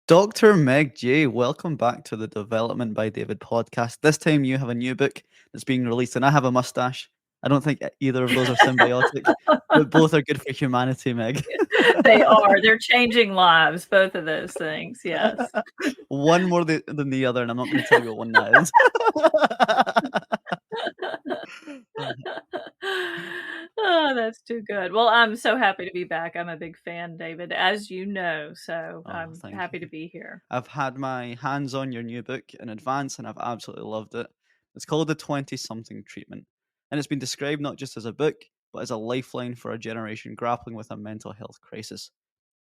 Dr. Meg Jay, welcome back to the Development by David podcast. This time you have a new book that's being released, and I have a mustache. I don't think either of those are symbiotic, but both are good for humanity, Meg. They are. They're changing lives, both of those things, yes. One more than the other, and I'm not going to tell you what one that is. Oh, that's too good. Well, I'm so happy to be back. I'm a big fan, David, as you know, so Oh, I'm thank happy to you. be here. I've had my hands on your new book in advance, and I've absolutely loved it. It's called The 20 Something Treatment, and it's been described not just as a book, but as a lifeline for a generation grappling with a mental health crisis.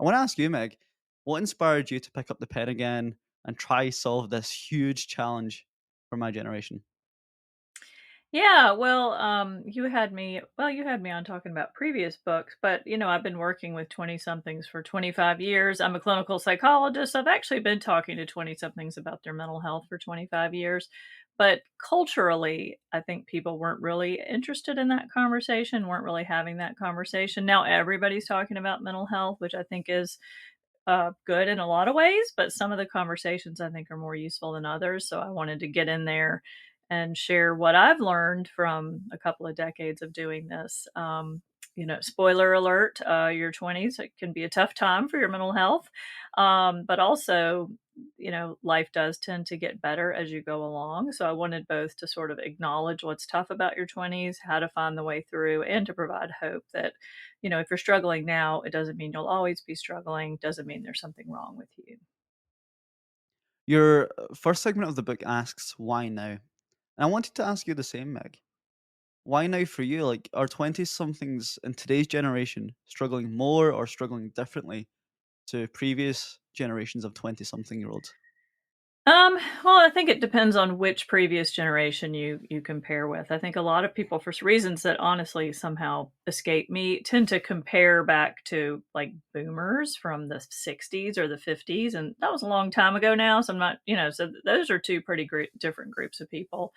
I want to ask you, Meg, what inspired you to pick up the pen again and try solve this huge challenge for my generation? Yeah, well, you had me on talking about previous books, but I've been working with 20 somethings for 25 years. I'm a clinical psychologist. I've actually been talking to 20 somethings about their mental health for 25 years. But culturally, I think people weren't really interested in that conversation, weren't really having that conversation. Now everybody's talking about mental health, which I think is good in a lot of ways, but some of the conversations I think are more useful than others. So I wanted to get in there and share what I've learned from a couple of decades of doing this. Spoiler alert, your 20s, it can be a tough time for your mental health. But also, life does tend to get better as you go along. So I wanted both to sort of acknowledge what's tough about your 20s, how to find the way through, and to provide hope that if you're struggling now, it doesn't mean you'll always be struggling, doesn't mean there's something wrong with you. Your first segment of the book asks, why now? And I wanted to ask you the same, Meg. Why now for you? Like, are 20 somethings in today's generation struggling more or struggling differently to previous generations of 20 something year olds? Well, I think it depends on which previous generation you compare with. I think a lot of people, for reasons that honestly somehow escape me, tend to compare back to like boomers from the 60s or the 50s, and that was a long time ago now. So I'm not, so those are two pretty different groups of people.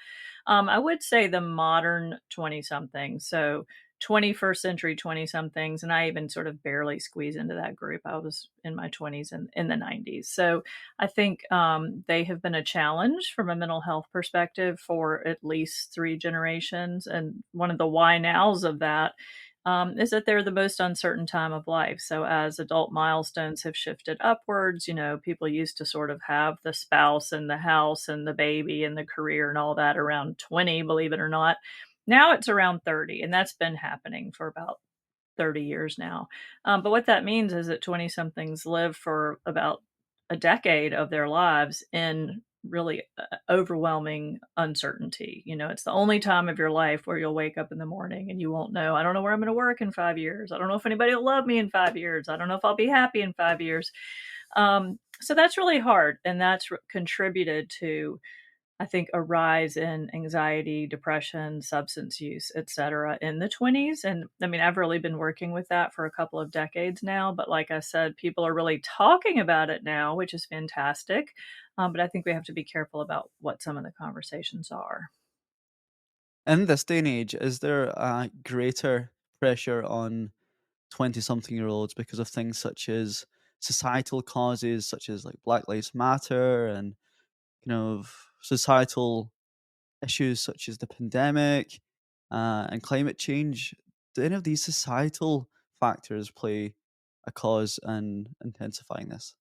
I would say the modern 20 something, so 21st century 20 somethings, and I even sort of barely squeeze into that group. I was in my 20s and in the 90s. So I think they have been a challenge from a mental health perspective for at least three generations. And one of the why nows of that is that they're the most uncertain time of life. So as adult milestones have shifted upwards, people used to sort of have the spouse and the house and the baby and the career and all that around 20, believe it or not. Now it's around 30, and that's been happening for about 30 years now. But what that means is that 20 somethings live for about a decade of their lives in really overwhelming uncertainty. It's the only time of your life where you'll wake up in the morning and you won't know, I don't know where I'm going to work in 5 years. I don't know if anybody will love me in 5 years. I don't know if I'll be happy in 5 years. So that's really hard. And that's contributed to, I think, a rise in anxiety, depression, substance use, et cetera, in the 20s. And I mean, I've really been working with that for a couple of decades now. But like I said, people are really talking about it now, which is fantastic. But I think we have to be careful about what some of the conversations are. In this day and age, is there a greater pressure on 20 something year olds because of things such as societal causes, such as like Black Lives Matter and societal issues such as the pandemic and climate change? Do any of these societal factors play a cause in intensifying this?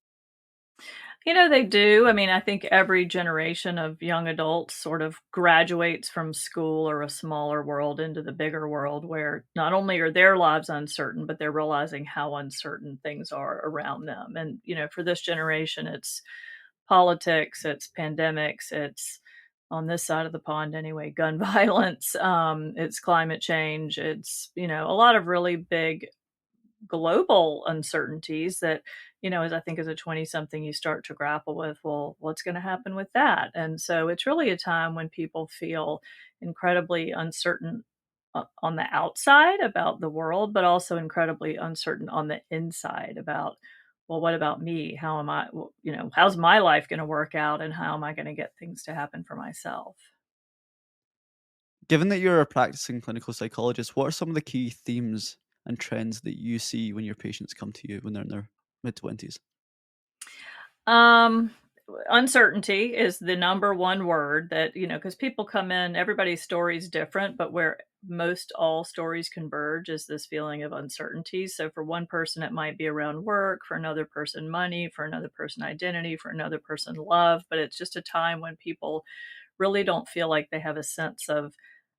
They do. I mean, I think every generation of young adults sort of graduates from school or a smaller world into the bigger world where not only are their lives uncertain, but they're realizing how uncertain things are around them. And, for this generation, it's politics, it's pandemics, it's on this side of the pond anyway, gun violence, it's climate change, it's, a lot of really big global uncertainties that as I think as a 20 something you start to grapple with, well, what's going to happen with that? And so it's really a time when people feel incredibly uncertain on the outside about the world, but also incredibly uncertain on the inside about, well, what about me? How am I, how's my life going to work out, and how am I going to get things to happen for myself? Given that you're a practicing clinical psychologist, what are some of the key themes and trends that you see when your patients come to you when they're in their mid 20s? Um, Uncertainty is the number one word that, because people come in, everybody's story is different, but where most all stories converge is this feeling of uncertainty. So for one person, it might be around work, for another person, money, for another person, identity, for another person, love. But it's just a time when people really don't feel like they have a sense of,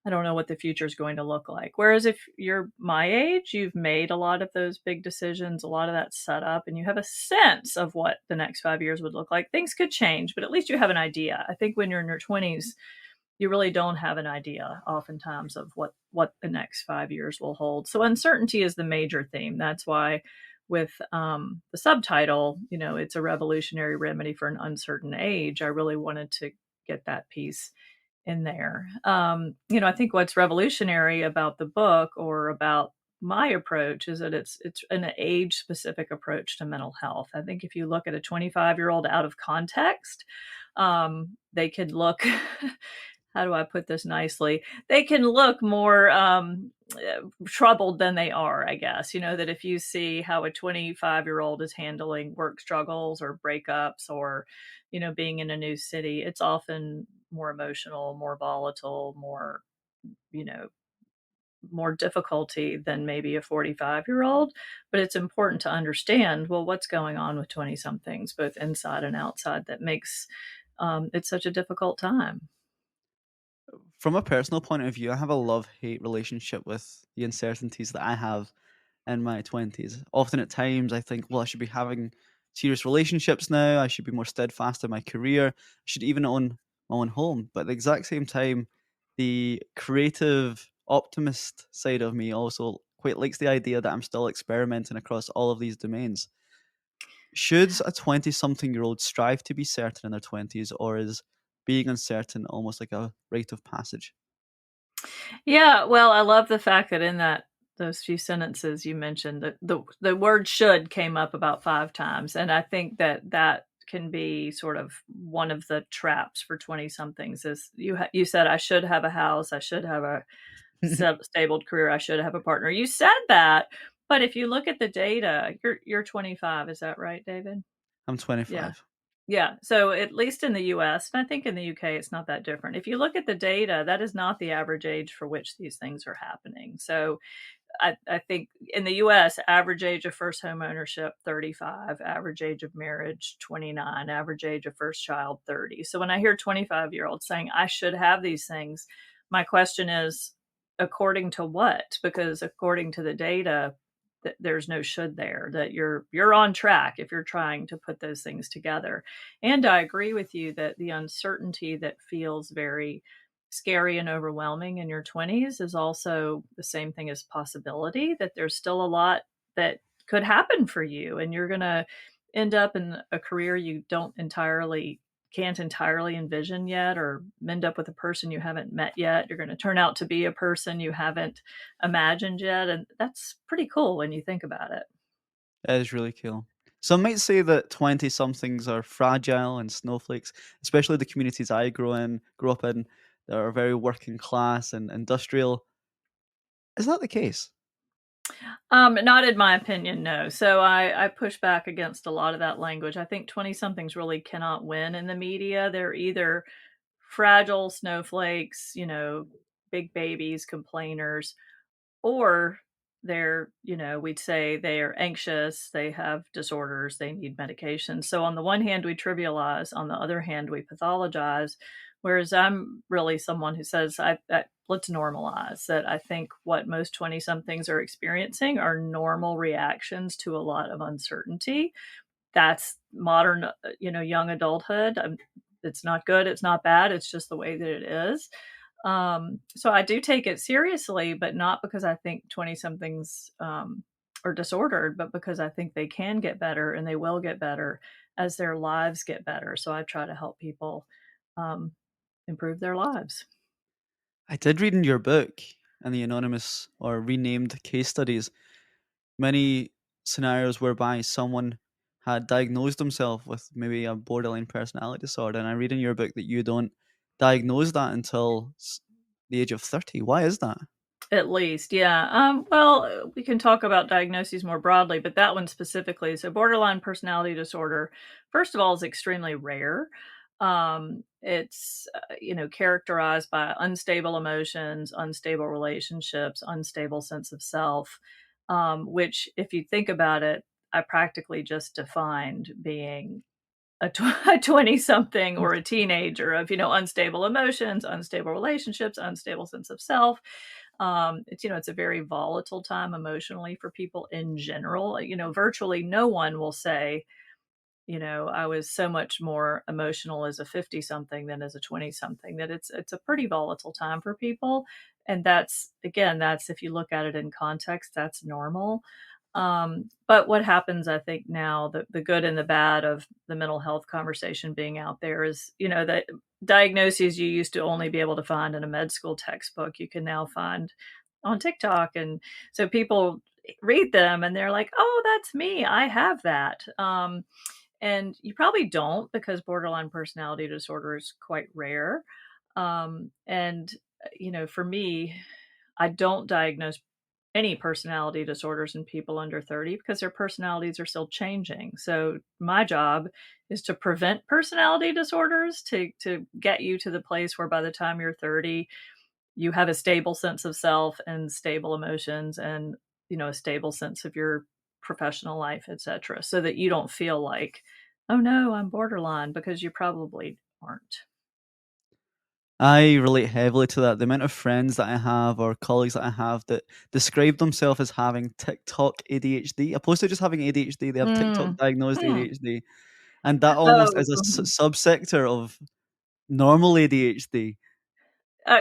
I don't know what the future is going to look like. Whereas if you're my age, you've made a lot of those big decisions, a lot of that set up, and you have a sense of what the next 5 years would look like. Things could change, but at least you have an idea. I think when you're in your 20s, you really don't have an idea oftentimes of what the next 5 years will hold. So uncertainty is the major theme. That's why with the subtitle, it's a revolutionary remedy for an uncertain age. I really wanted to get that piece in there. I think what's revolutionary about the book or about my approach is that it's an age specific approach to mental health. I think if you look at a 25-year-old out of context, they could look how do I put this nicely? They can look more troubled than they are, I guess. That if you see how a 25-year-old is handling work struggles or breakups or, being in a new city, it's often more emotional, more volatile, you know, more difficulty than maybe a 45-year-old. But it's important to understand, well, what's going on with 20 somethings, both inside and outside, that makes it such a difficult time. From a personal point of view, I have a love-hate relationship with the uncertainties that I have in my 20s. Often at times I think, well, I should be having serious relationships now. I should be more steadfast in my career. I should even own my own home. But at the exact same time, the creative optimist side of me also quite likes the idea that I'm still experimenting across all of these domains. Should a 20 something year old strive to be certain in their 20s, or is being uncertain almost like a rite of passage? Yeah, well, I love the fact that in those few sentences you mentioned that the word should came up about 5 times, and I think that that can be sort of one of the traps for 20 somethings is you said I should have a house, I should have a stable career, I should have a partner. You said that, but if you look at the data, you're 25, is that right, David? I'm Yeah. 25. Yeah, so at least in the US, and I think in the UK it's not that different. If you look at the data, that is not the average age for which these things are happening. So I think in the US, average age of first home ownership, 35, average age of marriage, 29, average age of first child, 30. So when I hear 25-year-olds saying, I should have these things, my question is, according to what? Because according to the data, there's no should there, that you're on track if you're trying to put those things together. And I agree with you that the uncertainty that feels very scary and overwhelming in your 20s is also the same thing as possibility, that there's still a lot that could happen for you and you're going to end up in a career you don't entirely can't entirely envision yet, or end up with a person you haven't met yet. You're going to turn out to be a person you haven't imagined yet, and that's pretty cool when you think about it. That is really cool. Some might say that 20 somethings are fragile and snowflakes, especially the communities I grew up in that are very working class and industrial. Is that the case? Not in my opinion, no. So I push back against a lot of that language. I think 20 somethings really cannot win in the media. They're either fragile snowflakes, big babies, complainers, or we'd say they are anxious, they have disorders, they need medication. So on the one hand, we trivialize, on the other hand, we pathologize. Whereas I'm really someone who says, let's normalize that. I think what most 20 somethings are experiencing are normal reactions to a lot of uncertainty. That's modern, young adulthood. It's not good, it's not bad, it's just the way that it is. So I do take it seriously, but not because I think 20 somethings are disordered, but because I think they can get better and they will get better as their lives get better. So I try to help people um, improve their lives. I did read in your book and the anonymous or renamed case studies many scenarios whereby someone had diagnosed themselves with maybe a borderline personality disorder. And I read in your book that you don't diagnose that until the age of 30. Why is that? At least, yeah. Well, we can talk about diagnoses more broadly, but that one specifically. So, borderline personality disorder, first of all, is extremely rare. It's characterized by unstable emotions, unstable relationships, unstable sense of self. Which, if you think about it, I practically just defined being a 20 something or a teenager of, unstable emotions, unstable relationships, unstable sense of self. It's a very volatile time emotionally for people in general. Virtually no one will say, I was so much more emotional as a 50 something than as a 20 something, that it's a pretty volatile time for people. And that's if you look at it in context, that's normal. But what happens, I think now, the good and the bad of the mental health conversation being out there is, that diagnoses you used to only be able to find in a med school textbook, you can now find on TikTok. And so people read them and they're like, oh, that's me. I have that. And you probably don't, because borderline personality disorder is quite rare. For me, I don't diagnose any personality disorders in people under 30 because their personalities are still changing. So my job is to prevent personality disorders, to get you to the place where by the time you're 30, you have a stable sense of self and stable emotions and, a stable sense of your professional life, etc., so that you don't feel like, oh no, I'm borderline, because you probably aren't. I relate heavily to that. The amount of friends that I have or colleagues that I have that describe themselves as having TikTok ADHD, opposed to just having ADHD, they have TikTok Mm. diagnosed Hmm. ADHD. And that almost Oh, is a mhm. subsector of normal ADHD.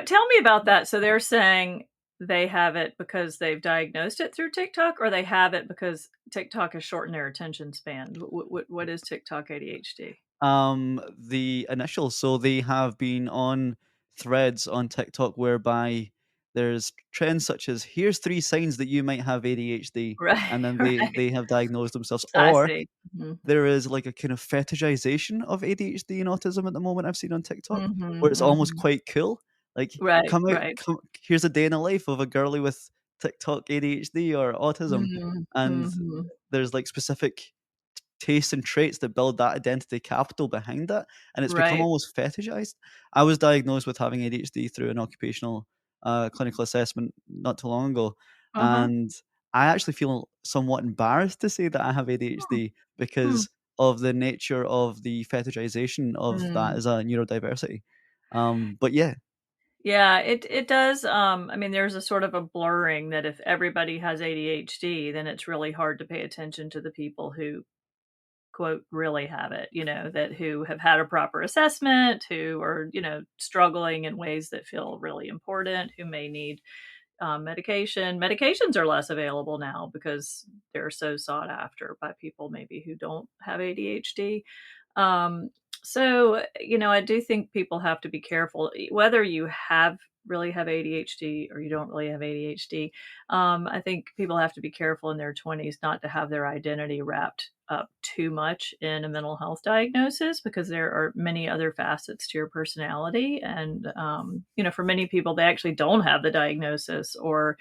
Tell me about that. So they're saying they have it because they've diagnosed it through TikTok, or they have it because TikTok has shortened their attention span. What is TikTok ADHD? The initials, so they have been on threads on TikTok whereby there's trends such as here's 3 signs that you might have ADHD, Right, and then they right. have diagnosed themselves, I or see. Mhm. there is like a kind of fetishization of ADHD and autism at the moment I've seen on TikTok, Mhm, where it's almost mhm. quite cool. Like, Right, right. here's a day in the life of a girly with TikTok ADHD or autism, Mhm, and mhm. there's like specific tastes and traits that build that identity capital behind it, and it's become Right. almost fetishized. I was diagnosed with having ADHD through an occupational clinical assessment not too long ago, Uh-huh. and I actually feel somewhat embarrassed to say that I have Hmm, ADHD hmm, because of the nature of the fetishization of that mm. as a neurodiversity. But yeah, Yeah, it does, I mean, there's a sort of a blurring that if everybody has ADHD, then it's really hard to pay attention to the people who, quote, "really have it," that who have had a proper assessment, who are, struggling in ways that feel really important, who may need medication. Medications are less available now because they're so sought after by people maybe who don't have ADHD. Um, I do think people have to be careful, whether you really have ADHD or you don't really have ADHD. I think people have to be careful in their 20s not to have their identity wrapped up too much in a mental health diagnosis, because there are many other facets to your personality. And, for many people, they actually don't have the diagnosis, or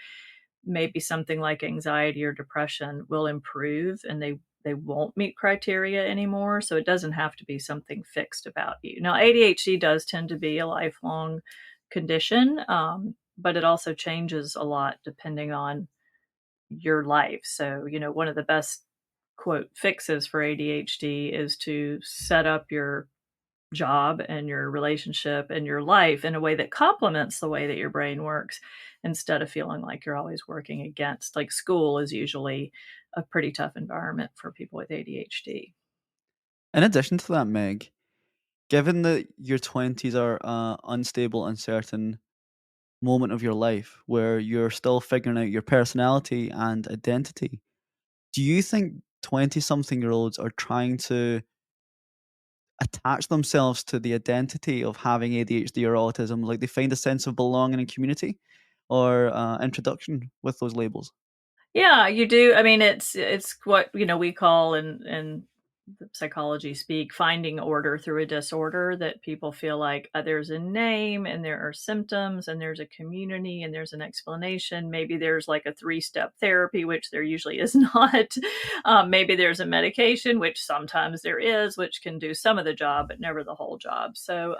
maybe something like anxiety or depression will improve and they won't meet criteria anymore. So it doesn't have to be something fixed about you. Now, ADHD does tend to be a lifelong condition, but it also changes a lot depending on your life. So, one of the best, quote, fixes for ADHD is to set up your job and your relationship and your life in a way that complements the way that your brain works, instead of feeling like you're always working against. Like, school is usually a pretty tough environment for people with ADHD. in addition to that, Meg, given that your 20s are unstable, uncertain moment of your life where you're still figuring out your personality and identity, do you think 20 something year olds are trying to attach themselves to the identity of having ADHD or autism? Like they find a sense of belonging and community or introduction with those labels? Yeah, you do. I mean, it's what, we call in the psychology speak, finding order through a disorder, that people feel like there's a name and there are symptoms and there's a community and there's an explanation. Maybe there's like a three-step therapy, which there usually is not. Maybe there's a medication, which sometimes there is, which can do some of the job, but never the whole job. So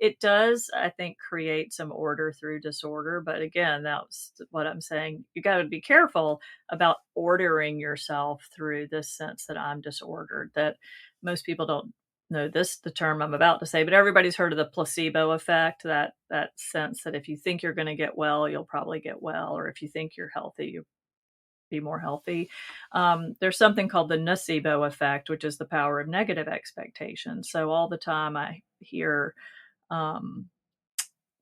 it does, I think, create some order through disorder. But again, that's what I'm saying. You got to be careful about ordering yourself through this sense that I'm disordered, that most people don't know this, the term I'm about to say, but everybody's heard of the placebo effect, that sense that if you think you're going to get well, you'll probably get well, or if you think you're healthy, you'll be more healthy. There's something called the nocebo effect, which is the power of negative expectations. So all the time I hear um,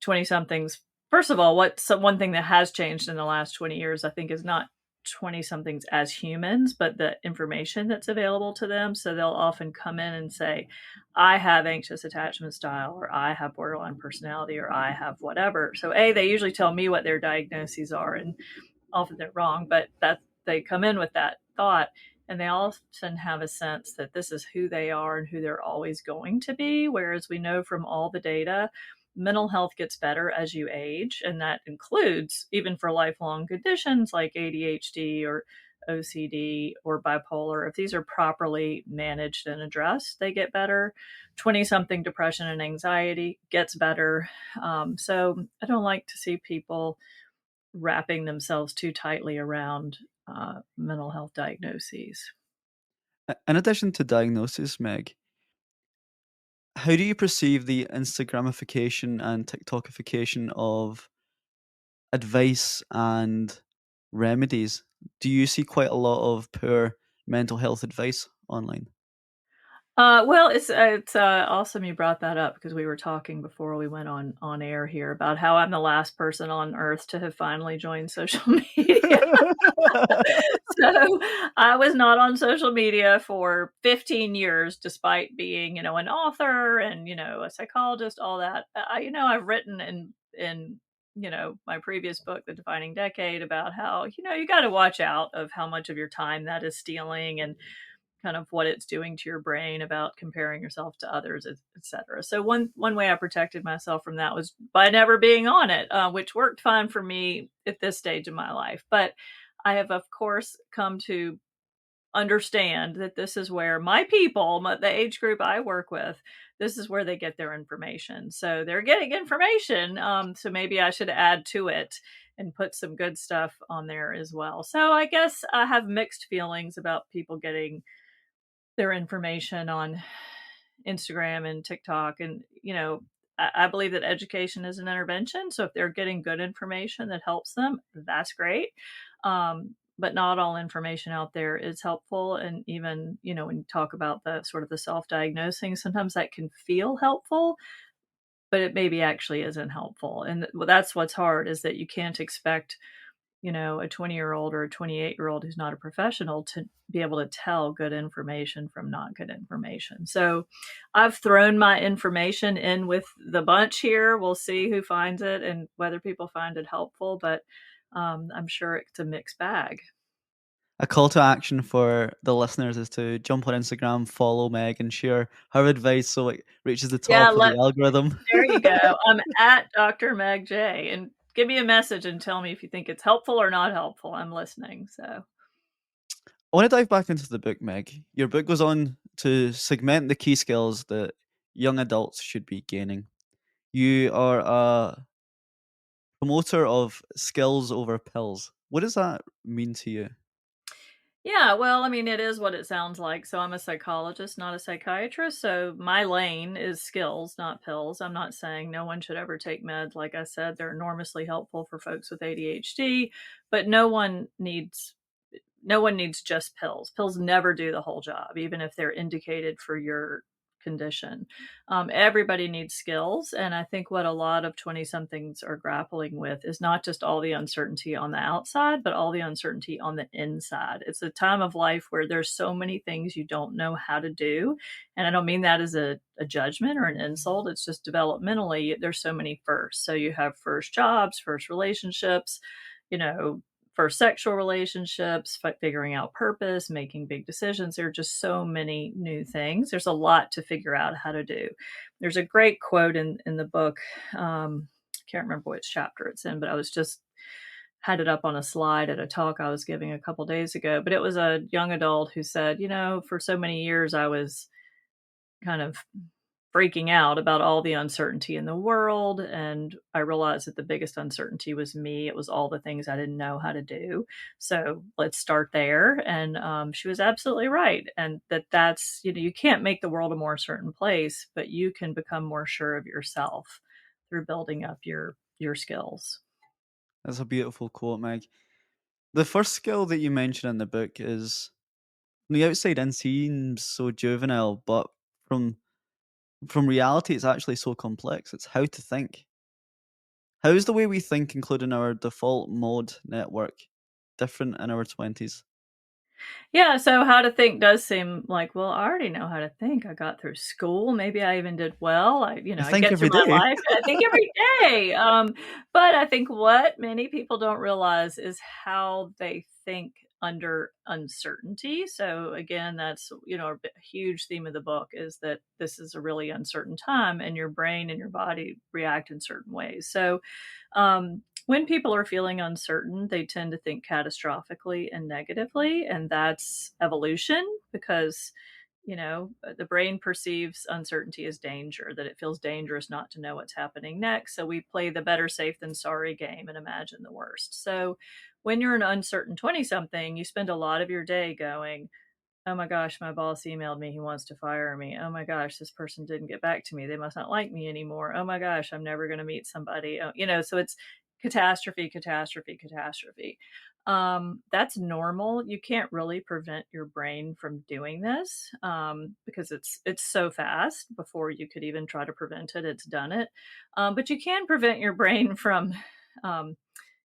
20 somethings. First of all, one thing that has changed in the last 20 years, I think, is not 20 somethings as humans, but the information that's available to them. So they'll often come in and say, I have anxious attachment style, or I have borderline personality, or I have whatever. So, they usually tell me what their diagnoses are, and often they're wrong, but that they come in with that thought, and they often have a sense that this is who they are and who they're always going to be. Whereas we know from all the data, mental health gets better as you age, and that includes even for lifelong conditions like ADHD or OCD or bipolar. If these are properly managed and addressed, they get better. 20 something depression and anxiety gets better. So I don't like to see people wrapping themselves too tightly around mental health diagnoses. In addition to diagnosis, Meg, how do you perceive the Instagramification and TikTokification of advice and remedies? Do you see quite a lot of poor mental health advice online? Well, it's awesome you brought that up, because we were talking before we went on air here about how I'm the last person on earth to have finally joined social media. So I was not on social media for 15 years, despite being, an author and, a psychologist, all that. I've written in my previous book, The Defining Decade, about how, you got to watch out of how much of your time that is stealing, and kind of what it's doing to your brain about comparing yourself to others, etc. So one way I protected myself from that was by never being on it, which worked fine for me at this stage of my life. But I have, of course, come to understand that this is where my people, the age group I work with, this is where they get their information. So they're getting information. So maybe I should add to it and put some good stuff on there as well. So I guess I have mixed feelings about people getting their information on Instagram and TikTok. And, I believe that education is an intervention. So if they're getting good information that helps them, that's great. But not all information out there is helpful. And even, when you talk about the sort of the self-diagnosing, sometimes that can feel helpful, but it maybe actually isn't helpful. And that's what's hard, is that you can't expect, a 20-year-old or a 28-year-old who's not a professional to be able to tell good information from not good information. So I've thrown my information in with the bunch here. We'll see who finds it and whether people find it helpful, but I'm sure it's a mixed bag. A call to action for the listeners is to jump on Instagram, follow Meg, and share her advice so it reaches the Yeah, top of the algorithm. there you go. I'm at Dr. Meg Jay, and give me a message and tell me if you think it's helpful or not helpful. I'm listening. So. I want to dive back into the book, Meg. Your book goes on to segment the key skills that young adults should be gaining. You are a promoter of skills over pills. What does that mean to you? Yeah, well, I mean, it is what it sounds like. So I'm a psychologist, not a psychiatrist. So my lane is skills, not pills. I'm not saying no one should ever take meds. Like I said, they're enormously helpful for folks with ADHD, but no one needs just pills. Pills never do the whole job, even if they're indicated for your condition. Everybody needs skills. And I think what a lot of 20 somethings are grappling with is not just all the uncertainty on the outside, but all the uncertainty on the inside. It's a time of life where there's so many things you don't know how to do. And I don't mean that as a judgment or an insult. It's just developmentally, there's so many firsts. So you have first jobs, first relationships, you know, for sexual relationships, figuring out purpose, making big decisions. There are just so many new things. There's a lot to figure out how to do. There's a great quote in the book. I can't remember which chapter it's in, but I was just had it up on a slide at a talk I was giving a couple days ago. But it was a young adult who said, for so many years I was kind of freaking out about all the uncertainty in the world. And I realized that the biggest uncertainty was me. It was all the things I didn't know how to do. So let's start there. And she was absolutely right. And that's, you can't make the world a more certain place, but you can become more sure of yourself through building up your skills. That's a beautiful quote, Meg. The first skill that you mention in the book is, from the outside in, seems so juvenile, but from reality, it's actually so complex. It's how to think. How is the way we think, including our default mode network, different in our 20s? Yeah, so how to think does seem like, well, I already know how to think. I got through school. Maybe I even did well. I I think get through every my day. life. I think every day. But I think what many people don't realize is how they think under uncertainty. So again, that's, a huge theme of the book is that this is a really uncertain time and your brain and your body react in certain ways. So when people are feeling uncertain, they tend to think catastrophically and negatively, and that's evolution because the brain perceives uncertainty as danger, that it feels dangerous not to know what's happening next. So we play the better safe than sorry game and imagine the worst. So when you're an uncertain 20 something, you spend a lot of your day going, oh my gosh, my boss emailed me. He wants to fire me. Oh my gosh, this person didn't get back to me. They must not like me anymore. Oh my gosh, I'm never going to meet somebody. So it's catastrophe, catastrophe, catastrophe. That's normal. You can't really prevent your brain from doing this because it's so fast. Before you could even try to prevent it, it's done it. But you can prevent your brain from um,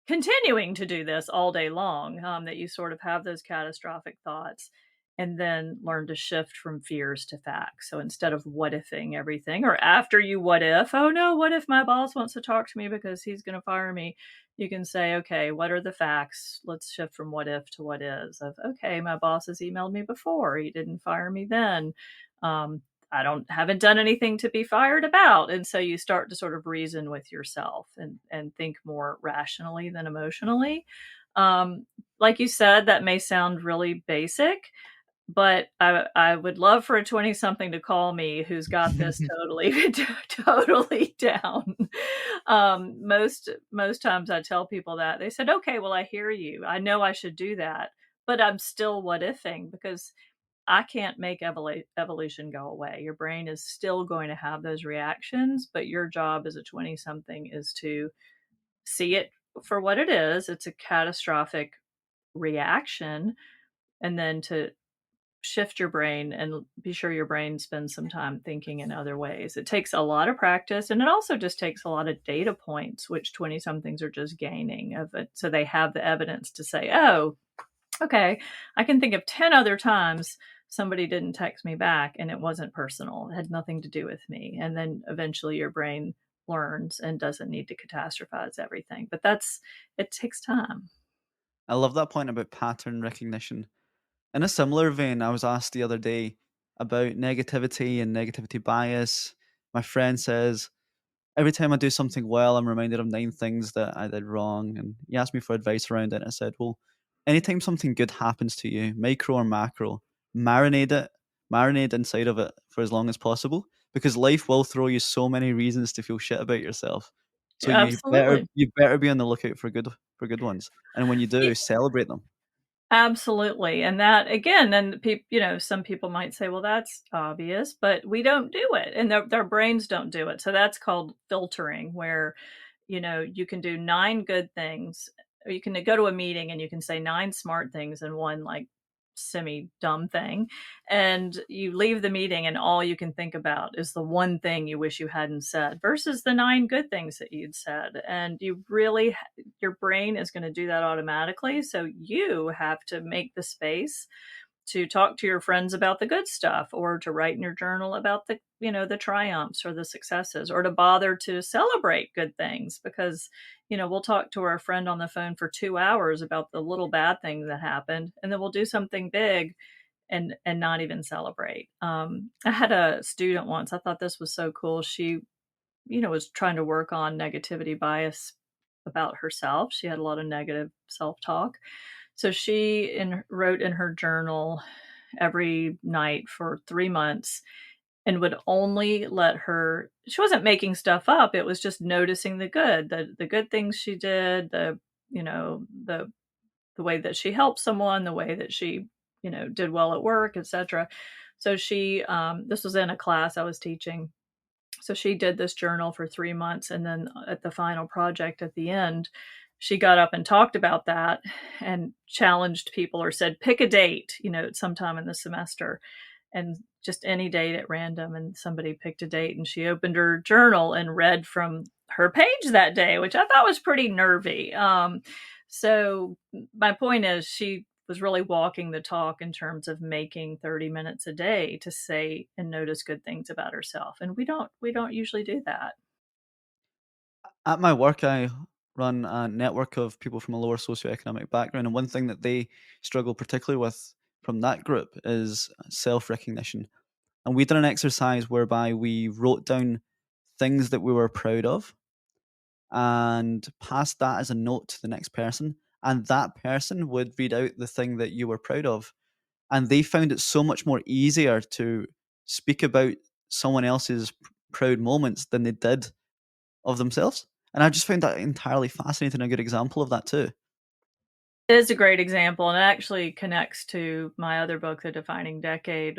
continuing to do this all day long, that you sort of have those catastrophic thoughts and then learn to shift from fears to facts. So instead of what ifing everything, or after you what if, oh no, what if my boss wants to talk to me because he's going to fire me? You can say, okay, what are the facts? Let's shift from what if to what is. Of, okay, my boss has emailed me before. He didn't fire me then. Um, I haven't done anything to be fired about. And so you start to sort of reason with yourself and think more rationally than emotionally. Um, like you said, that may sound really basic, but I would love for a 20 something to call me who's got this totally totally down. Most times I tell people that. They said, "Okay, well I hear you. I know I should do that, but I'm still what ifing because I can't make evolution go away. Your brain is still going to have those reactions, but your job as a 20 something is to see it for what it is. It's a catastrophic reaction, and then to shift your brain and be sure your brain spends some time thinking in other ways. It takes a lot of practice and it also just takes a lot of data points, which 20 somethings are just gaining of it. So they have the evidence to say, oh, okay, I can think of 10 other times somebody didn't text me back and it wasn't personal. It had nothing to do with me. And then eventually your brain learns and doesn't need to catastrophize everything. But it takes time. I love that point about pattern recognition. In a similar vein, I was asked the other day about negativity and negativity bias. My friend says, every time I do something well, I'm reminded of 9 things that I did wrong, and he asked me for advice around it, and I said, "Well, anytime something good happens to you, micro or macro, marinate it, marinate inside of it for as long as possible, because life will throw you so many reasons to feel shit about yourself. So Yeah, absolutely. you better be on the lookout for good ones, and when you do, celebrate them." Absolutely, and that again, and some people might say, "Well, that's obvious," but we don't do it, and their brains don't do it. So that's called filtering, where you can do 9 good things, or you can go to a meeting and you can say 9 smart things and 1 like semi dumb thing, and you leave the meeting and all you can think about is the one thing you wish you hadn't said versus the 9 good things that you'd said. And your brain is going to do that automatically, so you have to make the space to talk to your friends about the good stuff, or to write in your journal about the, the triumphs or the successes, or to bother to celebrate good things, because we'll talk to our friend on the phone for 2 hours about the little bad thing that happened, and then we'll do something big and not even celebrate. I had a student once, I thought this was so cool. She, was trying to work on negativity bias about herself. She had a lot of negative self-talk. So wrote in her journal every night for 3 months, and would only let her she wasn't making stuff up, it was just noticing the good things she did, you know, the the way that she helped someone, the way that she, did well at work, etc. So this was in a class I was teaching. So she did this journal for 3 months, and then at the final project at the end, she got up and talked about that and challenged people, or said, "Pick a date, sometime in the semester," and just any date at random, and somebody picked a date, and she opened her journal and read from her page that day, which I thought was pretty nervy. So my point is, she was really walking the talk in terms of making 30 minutes a day to say and notice good things about herself, and we don't usually do that. At my work, I run a network of people from a lower socioeconomic background, and one thing that they struggle particularly with from that group is self recognition. And we did an exercise whereby we wrote down things that we were proud of and passed that as a note to the next person. And that person would read out the thing that you were proud of. And they found it so much more easier to speak about someone else's proud moments than they did of themselves. And I just found that entirely fascinating, a good example of that too. It is a great example, and it actually connects to my other book, The Defining Decade.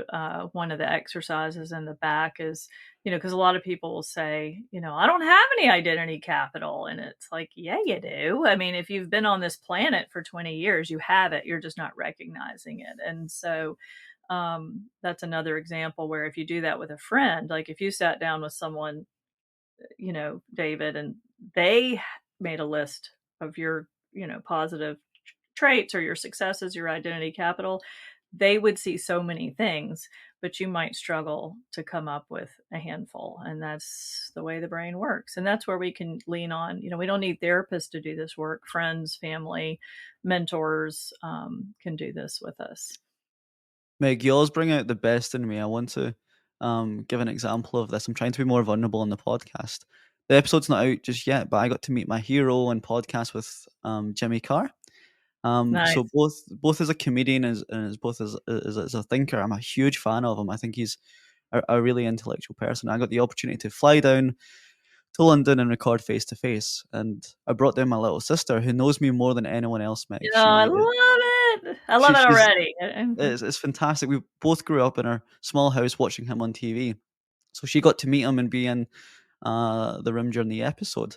One of the exercises in the back is, because a lot of people will say, I don't have any identity capital. And it's like, yeah, you do. I mean, if you've been on this planet for 20 years, you have it. You're just not recognizing it. And so that's another example where if you do that with a friend, like if you sat down with someone, David, and they made a list of your, positive traits or your successes, your identity capital, they would see so many things, but you might struggle to come up with a handful. And that's the way the brain works. And that's where we can lean on, we don't need therapists to do this work. Friends, family, mentors can do this with us. Meg, you always bring out the best in me. I want to give an example of this. I'm trying to be more vulnerable on the podcast. The episode's not out just yet, but I got to meet my hero and podcast with Jimmy Carr. So Nice. both as a comedian and as both as a thinker, I'm a huge fan of him. I think he's a really intellectual person. I got the opportunity to fly down to London and record face to face, and I brought down my little sister, who knows me more than anyone else, Meg. I love it. I love it She's already. it's fantastic. We both grew up in our small house watching him on TV, so she got to meet him and be in the room during the episode.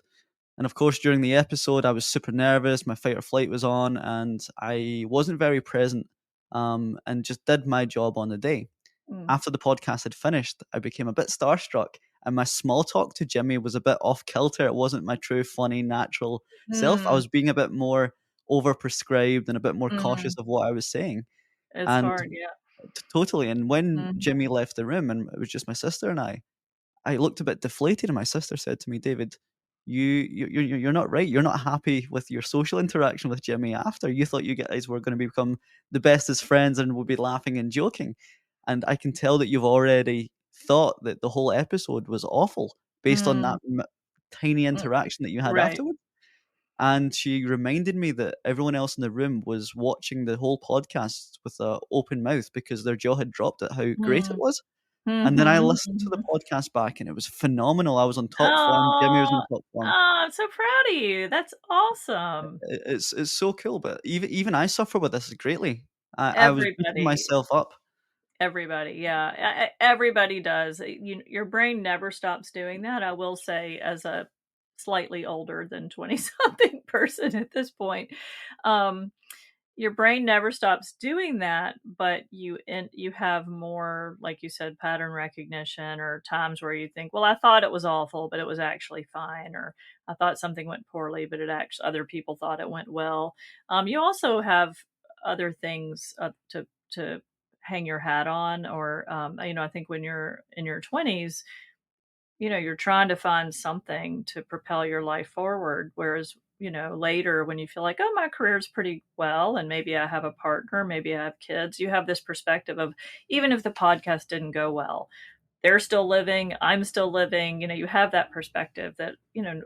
And of course, during the episode, I was super nervous. My fight or flight was on, and I wasn't very present. And just did my job on the day. Mm, After the podcast had finished, I became a bit starstruck, and my small talk to Jimmy was a bit off kilter. It wasn't my true, funny, natural self. I mm, was being a bit more overprescribed and a bit more cautious mm. of what I was saying. It's And hard, yeah. totally. And when Mhm, Jimmy left the room, and it was just my sister and I looked a bit deflated, and my sister said to me, "David, you're not right. You're not happy with your social interaction with Jimmy after. You thought you guys were going to become the bestest friends and would be laughing and joking, and I can tell that you've already thought that the whole episode was awful based on mm, that tiny mm, interaction that you had right. afterward." And she reminded me that everyone else in the room was watching the whole podcast with a open mouth because their jaw had dropped at how great it Mm, was. And then I mhm, listened to the mhm. podcast back, and it was phenomenal. I was on top form, Jimmy was Oh, on top form. I'm so proud of you. That's awesome. It's so cool, but even I suffer with this greatly. I was beating Everybody, myself up. everybody, yeah, everybody does. Your brain never stops doing that. I will say, as a slightly older than 20-something person at this point, um, your brain never stops doing that, but you have more, like you said, pattern recognition, or times where you think, well, I thought it was awful, but it was actually fine, or I thought something went poorly, but it actually other people thought it went well. You also have other things to hang your hat on, or I think when you're in your 20s, you're trying to find something to propel your life forward. Whereas, later when you feel like, oh, my career's pretty well, and maybe I have a partner, maybe I have kids, you have this perspective of, even if the podcast didn't go well, they're still living, I'm still living. You have that perspective that,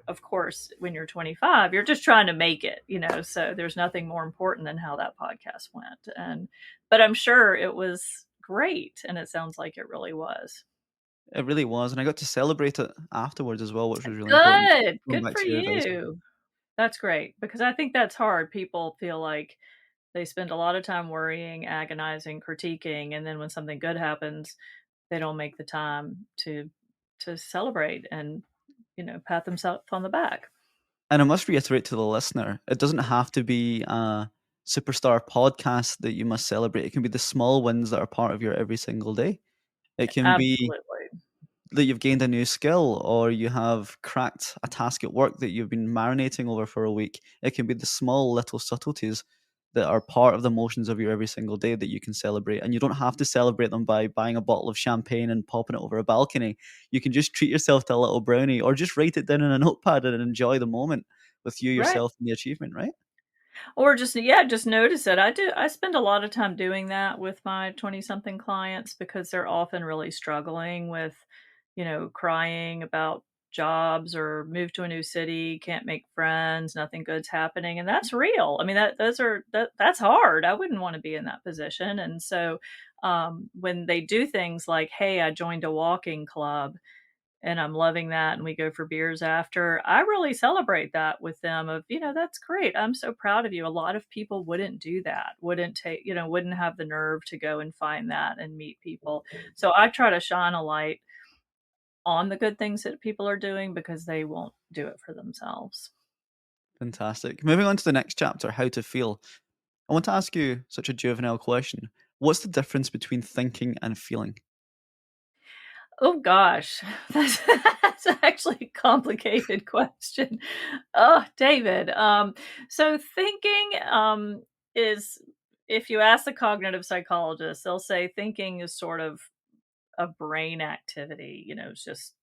of course, when you're 25, you're just trying to make it, so there's nothing more important than how that podcast went. But I'm sure it was great. And it sounds like it really was. It really was, and I got to celebrate it afterwards as well, which was really important. Good. Going Good back for to your advice. you. That's great, because I think that's hard. People feel like they spend a lot of time worrying, agonizing, critiquing, and then when something good happens, they don't make the time to celebrate and, pat themselves on the back. And I must reiterate to the listener, it doesn't have to be a superstar podcast that you must celebrate. It can be the small wins that are part of your every single day. It can be Absolutely. that you've gained a new skill, or you have cracked a task at work that you've been marinating over for a week. It can be the small little subtleties that are part of the motions of your every single day that you can celebrate. And you don't have to celebrate them by buying a bottle of champagne and popping it over a balcony. You can just treat yourself to a little brownie, or just write it down in a notepad and enjoy the moment with you, Right. yourself, and the achievement, right? Or just, yeah, just notice it. I spend a lot of time doing that with my 20-something clients, because they're often really struggling with, crying about jobs, or move to a new city, can't make friends, nothing good's happening, and that's real. I mean, that's hard. I wouldn't want to be in that position. And so, when they do things like, "Hey, I joined a walking club," and I'm loving that, and we go for beers after, I really celebrate that with them of, "That's great. I'm so proud of you." A lot of people wouldn't do that, wouldn't have the nerve to go and find that and meet people. So I try to shine a light on the good things that people are doing, because they won't do it for themselves. Fantastic. Moving on to the next chapter, how to feel. I want to ask you such a juvenile question. What's the difference between thinking and feeling? Oh gosh, that's actually a complicated question. Oh, David. So thinking is, if you ask the cognitive psychologist, they'll say thinking is sort of a brain activity. It's just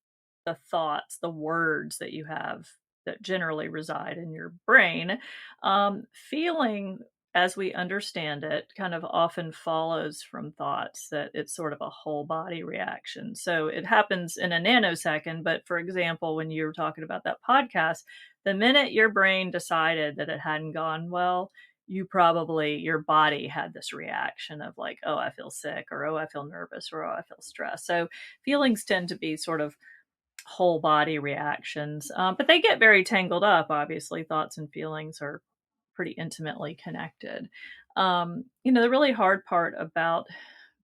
the thoughts, the words that you have that generally reside in your brain. Feeling, as we understand it, kind of often follows from thoughts, that it's sort of a whole body reaction. So it happens in a nanosecond. But for example, when you were talking about that podcast, the minute your brain decided that it hadn't gone well, your body had this reaction of like, oh, I feel sick, or oh, I feel nervous, or oh, I feel stressed. So feelings tend to be sort of whole body reactions, but they get very tangled up. Obviously, thoughts and feelings are pretty intimately connected. The really hard part about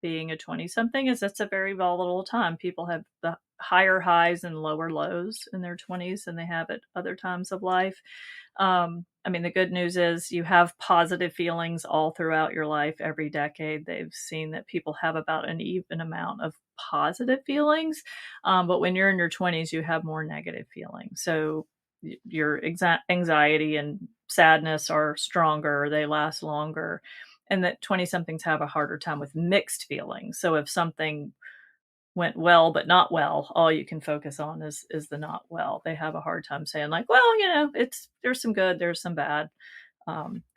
being a 20 something is it's a very volatile time. People have the higher highs and lower lows in their 20s than they have at other times of life. I mean, the good news is you have positive feelings all throughout your life. Every decade, they've seen that people have about an even amount of positive feelings. But when you're in your 20s, you have more negative feelings. So your anxiety and sadness are stronger, they last longer. And that 20 somethings have a harder time with mixed feelings. So if something went well but not well, all you can focus on is the not well. They have a hard time saying like, well, it's there's some good, there's some bad.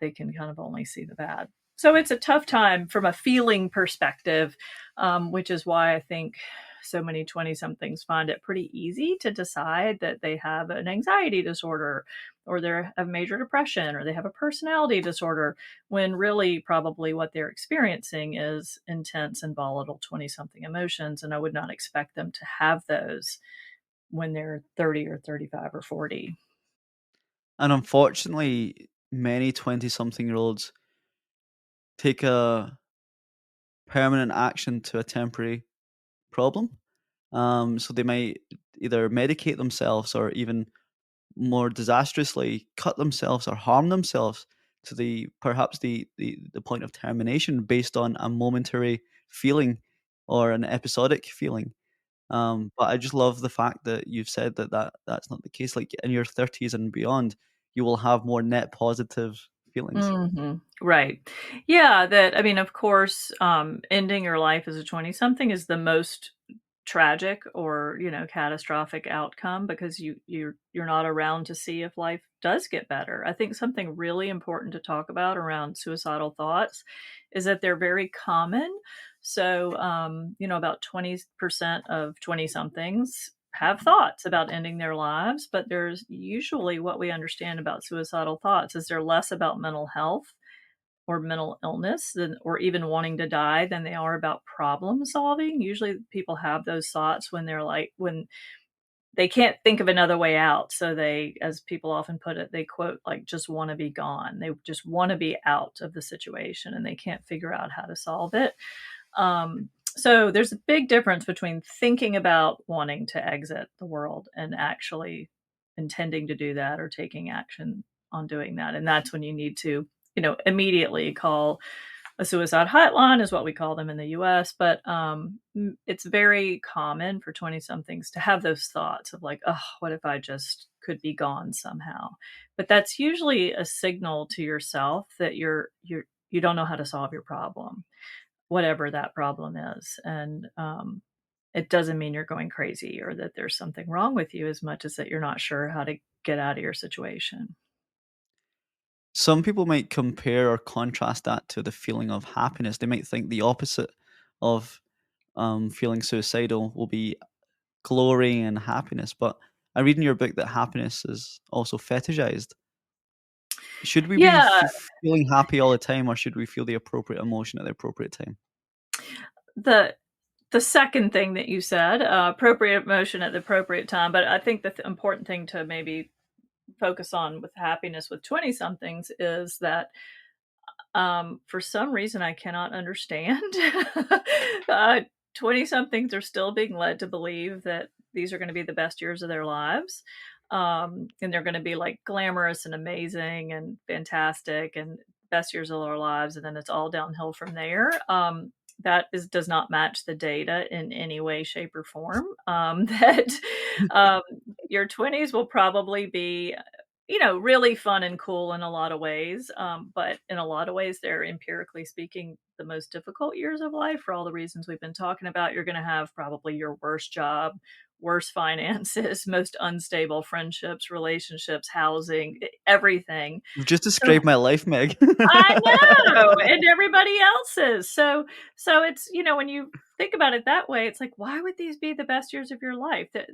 They can kind of only see the bad. So it's a tough time from a feeling perspective, which is why I think so many 20 somethings find it pretty easy to decide that they have an anxiety disorder, or they have major depression, or they have a personality disorder, when really probably what they're experiencing is intense and volatile 20 something emotions. And I would not expect them to have those when they're 30 or 35 or 40. And unfortunately, many 20-something-year-olds take a permanent action to a temporary problem. So they might either medicate themselves, or even more disastrously cut themselves or harm themselves to the point of termination based on a momentary feeling or an episodic feeling. But I just love the fact that you've said that that's not the case. Like in your 30s and beyond, you will have more net positive feelings. Mhm. Right. Yeah, that I mean, of course, ending your life as a 20-something is the most tragic or, catastrophic outcome because you're not around to see if life does get better. I think something really important to talk about around suicidal thoughts is that they're very common. So, about 20% of 20-somethings have thoughts about ending their lives, but there's usually what we understand about suicidal thoughts is they're less about mental health or mental illness than or even wanting to die than they are about problem solving. Usually people have those thoughts when when they can't think of another way out. So they, as people often put it, they quote like just want to be gone. They just want to be out of the situation and they can't figure out how to solve it. So there's a big difference between thinking about wanting to exit the world and actually intending to do that or taking action on doing that. And that's when you need to, immediately call a suicide hotline is what we call them in the US, but it's very common for 20 somethings to have those thoughts of like, oh, what if I just could be gone somehow? But that's usually a signal to yourself that you don't know how to solve your problem, whatever that problem is. And it doesn't mean you're going crazy or that there's something wrong with you as much as that you're not sure how to get out of your situation. Some people might compare or contrast that to the feeling of happiness. They might think the opposite of feeling suicidal will be glory and happiness. But I read in your book that happiness is also fetishized. Should we be Yeah, feeling happy all the time, or should we feel the appropriate emotion at the appropriate time? the the second thing that you said, appropriate emotion at the appropriate time, but I think the important thing to maybe focus on with happiness with 20 somethings is that for some reason I cannot understand. 20 somethings are still being led to believe that these are going to be the best years of their lives. And they're going to be like glamorous and amazing and fantastic and best years of their lives. And then it's all downhill from there. That does not match the data in any way, shape, or form. That um, your 20s will probably be really fun and cool in a lot of ways. But in a lot of ways, they're empirically speaking the most difficult years of life for all the reasons we've been talking about. You're going to have probably your worst job, worst finances, most unstable friendships, relationships, housing, everything. You've just So described my life, Meg. I know, and everybody else's. So it's, when you think about it that way, it's like, why would these be the best years of your life? That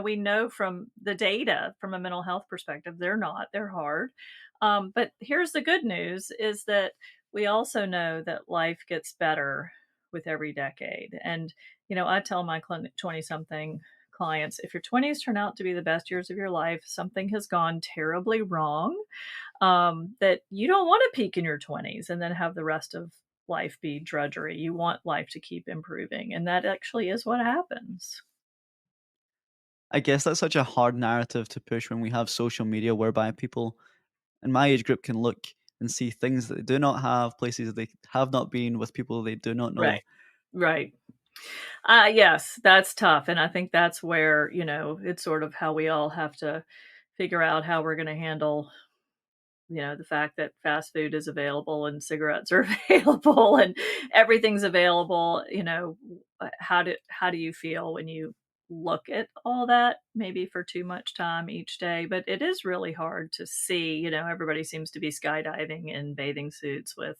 we know from the data, from a mental health perspective, they're not. They're hard. But here's the good news: is that we also know that life gets better with every decade. And I tell my 20-something clients, if your 20s turn out to be the best years of your life, something has gone terribly wrong, that you don't want to peak in your 20s and then have the rest of life be drudgery. You want life to keep improving. And that actually is what happens. I guess that's such a hard narrative to push when we have social media, whereby people in my age group can look and see things that they do not have, places they have not been, with people they do not Right. know. Right. Yes, that's tough. And I think that's where, it's sort of how we all have to figure out how we're going to handle the fact that fast food is available and cigarettes are available and everything's available. How do you feel when you look at all that maybe for too much time each day? But it is really hard to see. Everybody seems to be skydiving in bathing suits with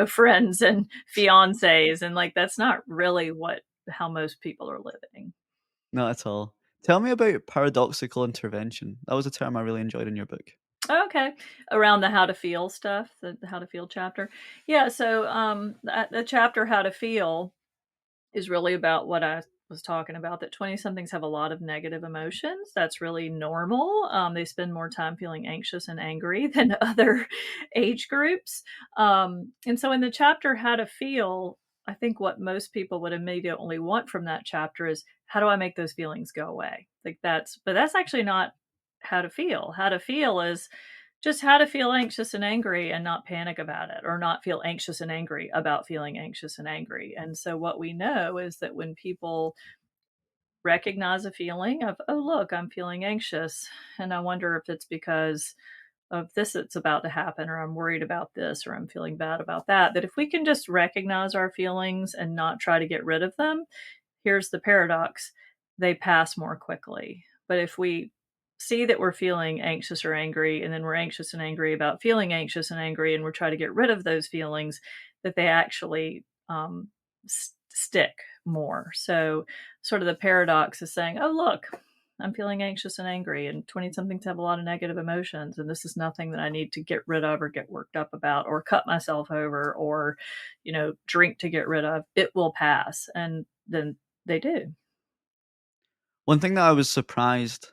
friends and fiancés, and like that's not really what how most people are living. Not at all. Tell me about paradoxical intervention. That was a term I really enjoyed in your book. Okay. Around the how to feel stuff, the how to feel chapter. Yeah, so, the chapter how to feel is really about what I was talking about, that 20 somethings have a lot of negative emotions. That's really normal. They spend more time feeling anxious and angry than other age groups. And so in the chapter how to feel, I think what most people would immediately want from that chapter is how do I make those feelings go away? Like that's actually not how to feel. How to feel is just how to feel anxious and angry and not panic about it, or not feel anxious and angry about feeling anxious and angry. And so, what we know is that when people recognize a feeling of, oh, look, I'm feeling anxious, and I wonder if it's because of this that's about to happen, or I'm worried about this, or I'm feeling bad about that, that if we can just recognize our feelings and not try to get rid of them, here's the paradox, they pass more quickly. But if we see that we're feeling anxious or angry, and then we're anxious and angry about feeling anxious and angry, and we're trying to get rid of those feelings, that they actually stick more. So, sort of the paradox is saying, oh, look, I'm feeling anxious and angry, and 20 somethings have a lot of negative emotions, and this is nothing that I need to get rid of or get worked up about or cut myself over or, drink to get rid of. It will pass. And then they do. One thing that I was surprised,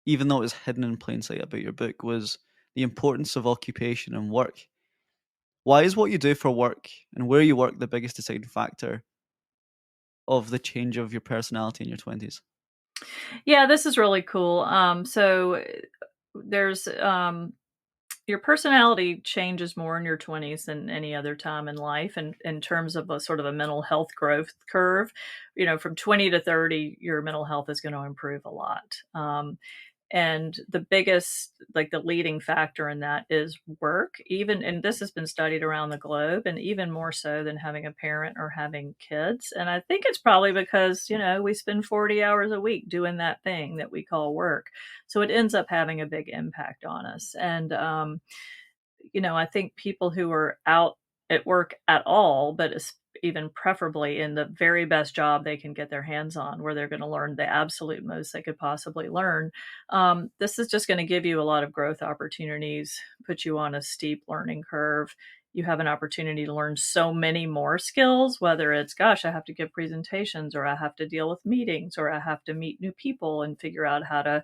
even though it was hidden in plain sight about your book, was the importance of occupation and work. Why is what you do for work and where you work the biggest deciding factor of the change of your personality in your 20s? Yeah, this is really cool. There's your personality changes more in your 20s than any other time in life, and in terms of a sort of a mental health growth curve. From 20 to 30, your mental health is going to improve a lot. And the biggest, like the leading factor in that is work, even, and this has been studied around the globe, and even more so than having a parent or having kids. And I think it's probably because, we spend 40 hours a week doing that thing that we call work. So it ends up having a big impact on us. And, I think people who are out at work at all, but even preferably in the very best job they can get their hands on, where they're going to learn the absolute most they could possibly learn. This is just going to give you a lot of growth opportunities, put you on a steep learning curve. You have an opportunity to learn so many more skills, whether it's, gosh, I have to give presentations, or I have to deal with meetings, or I have to meet new people and figure out how to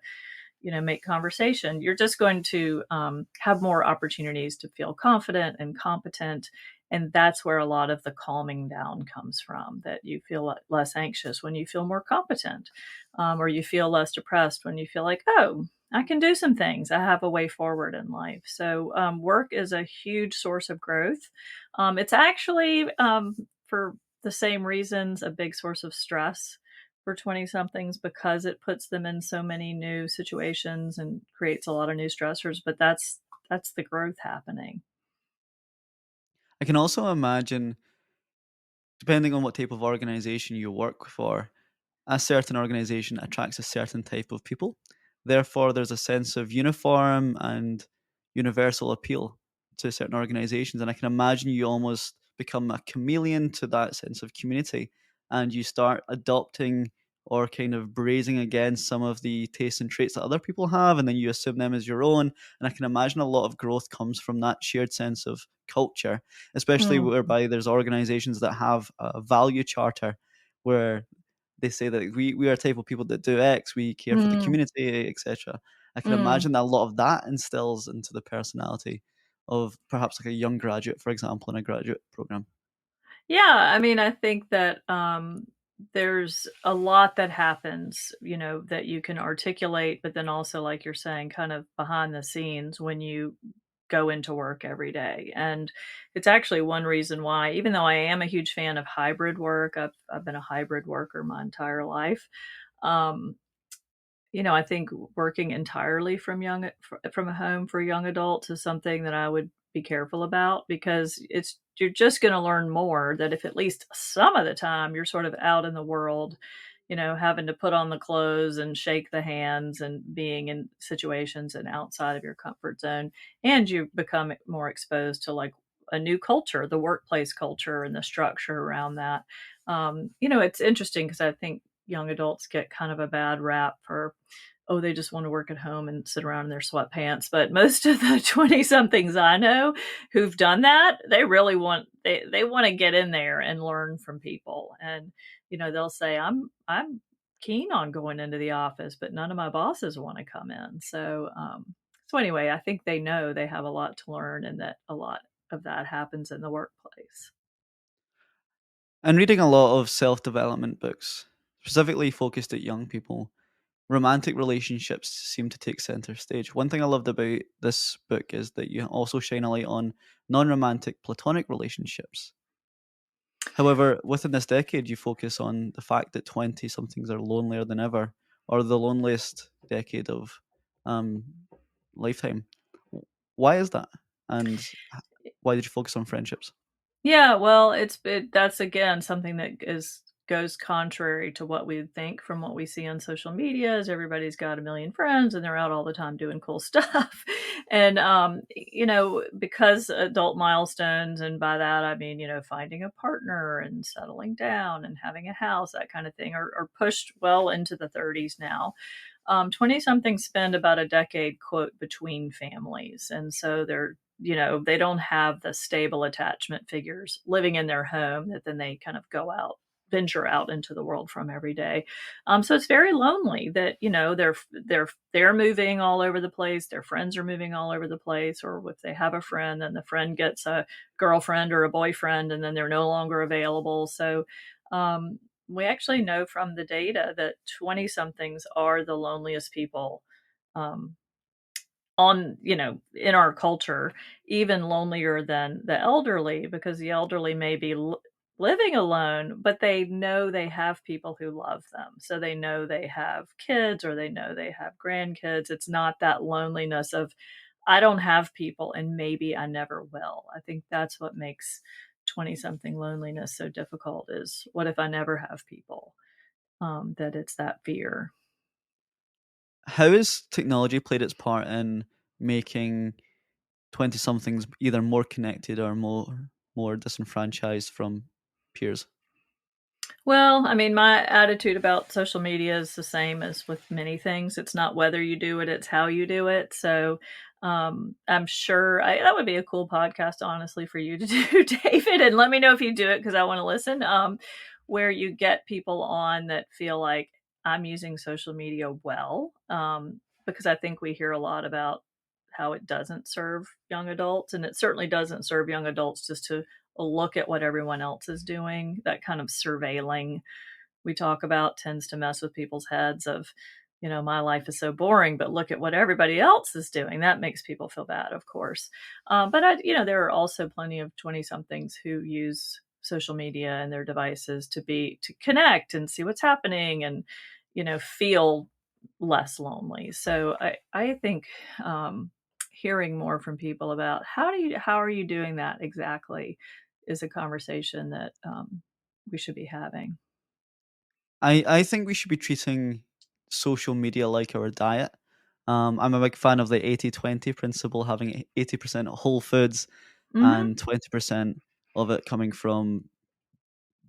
make conversation. You're just going to have more opportunities to feel confident and competent. And that's where a lot of the calming down comes from, that you feel less anxious when you feel more competent, or you feel less depressed when you feel like, oh, I can do some things. I have a way forward in life. So, work is a huge source of growth. It's actually, for the same reasons, a big source of stress for 20 somethings, because it puts them in so many new situations and creates a lot of new stressors, but that's the growth happening. I can also imagine, depending on what type of organization you work for, a certain organization attracts a certain type of people. Therefore, there's a sense of uniform and universal appeal to certain organizations. And I can imagine you almost become a chameleon to that sense of community, and you start adopting or kind of brazing against some of the tastes and traits that other people have, and then you assume them as your own. And I can imagine a lot of growth comes from that shared sense of culture, especially Mm, whereby there's organizations that have a value charter where they say that we are a type of people that do X, we care for the mm, community, etc. I can mm. imagine that a lot of that instills into the personality of perhaps like a young graduate, for example, in a graduate program. Yeah, I mean, I think that, there's a lot that happens, that you can articulate, but then also, like you're saying, kind of behind the scenes when you go into work every day. And it's actually one reason why, even though I am a huge fan of hybrid work, I've been a hybrid worker my entire life. Um, I think working entirely from home for young adults is something that I would be careful about, because you're just gonna learn more that if at least some of the time you're sort of out in the world, having to put on the clothes and shake the hands and being in situations and outside of your comfort zone, and you become more exposed to, like, a new culture, the workplace culture and the structure around that. It's interesting because I think young adults get kind of a bad rap for, oh, they just want to work at home and sit around in their sweatpants. But most of the 20 somethings I know who've done that, they really they want to get in there and learn from people. And, they'll say, I'm keen on going into the office, but none of my bosses want to come in. So anyway, I think they know they have a lot to learn, and that a lot of that happens in the workplace. And reading a lot of self-development books, specifically focused at young people, romantic relationships seem to take center stage. One thing I loved about this book is that you also shine a light on non-romantic platonic relationships. However, within this decade, you focus on the fact that 20 somethings are lonelier than ever, or the loneliest decade of um, lifetime. Why is that? And why did you focus on friendships? Yeah, well, that's again something that is goes contrary to what we would think from what we see on social media is everybody's got a million friends and they're out all the time doing cool stuff. And because adult milestones, and by that I mean, finding a partner and settling down and having a house, that kind of thing, are pushed well into the 30s now. 20 somethings spend about a decade, quote, between families. And so they don't have the stable attachment figures living in their home that then they kind of venture out into the world from every day. So it's very lonely that, they're moving all over the place. Their friends are moving all over the place. Or if they have a friend, then the friend gets a girlfriend or a boyfriend and then they're no longer available. So, um, we actually know from the data that 20 somethings are the loneliest people, um, in our culture, even lonelier than the elderly, because the elderly may be living alone, but they know they have people who love them. So they know they have kids or they know they have grandkids. It's not that loneliness of, I don't have people and maybe I never will. I think that's what makes 20 something loneliness so difficult is, what if I never have people? That it's that fear. How has technology played its part in making 20 somethings either more connected or more disenfranchised from peers? Well, I mean, my attitude about social media is the same as with many things. It's not whether you do it, it's how you do it. So, I'm sure that would be a cool podcast, honestly, for you to do, David. And let me know if you do it because I want to listen. Where you get people on that feel like I'm using social media well, because I think we hear a lot about how it doesn't serve young adults, and it certainly doesn't serve young adults just to look at what everyone else is doing. That kind of surveilling we talk about tends to mess with people's heads of, my life is so boring, but look at what everybody else is doing. That makes people feel bad, of course. There are also plenty of 20 somethings who use social media and their devices to connect and see what's happening and, feel less lonely. So I think, hearing more from people about how are you doing that exactly is a conversation that, we should be having. I think we should be treating social media like our diet. I'm a big fan of the 80-20 principle, having 80% whole foods Mhm. and 20% of it coming from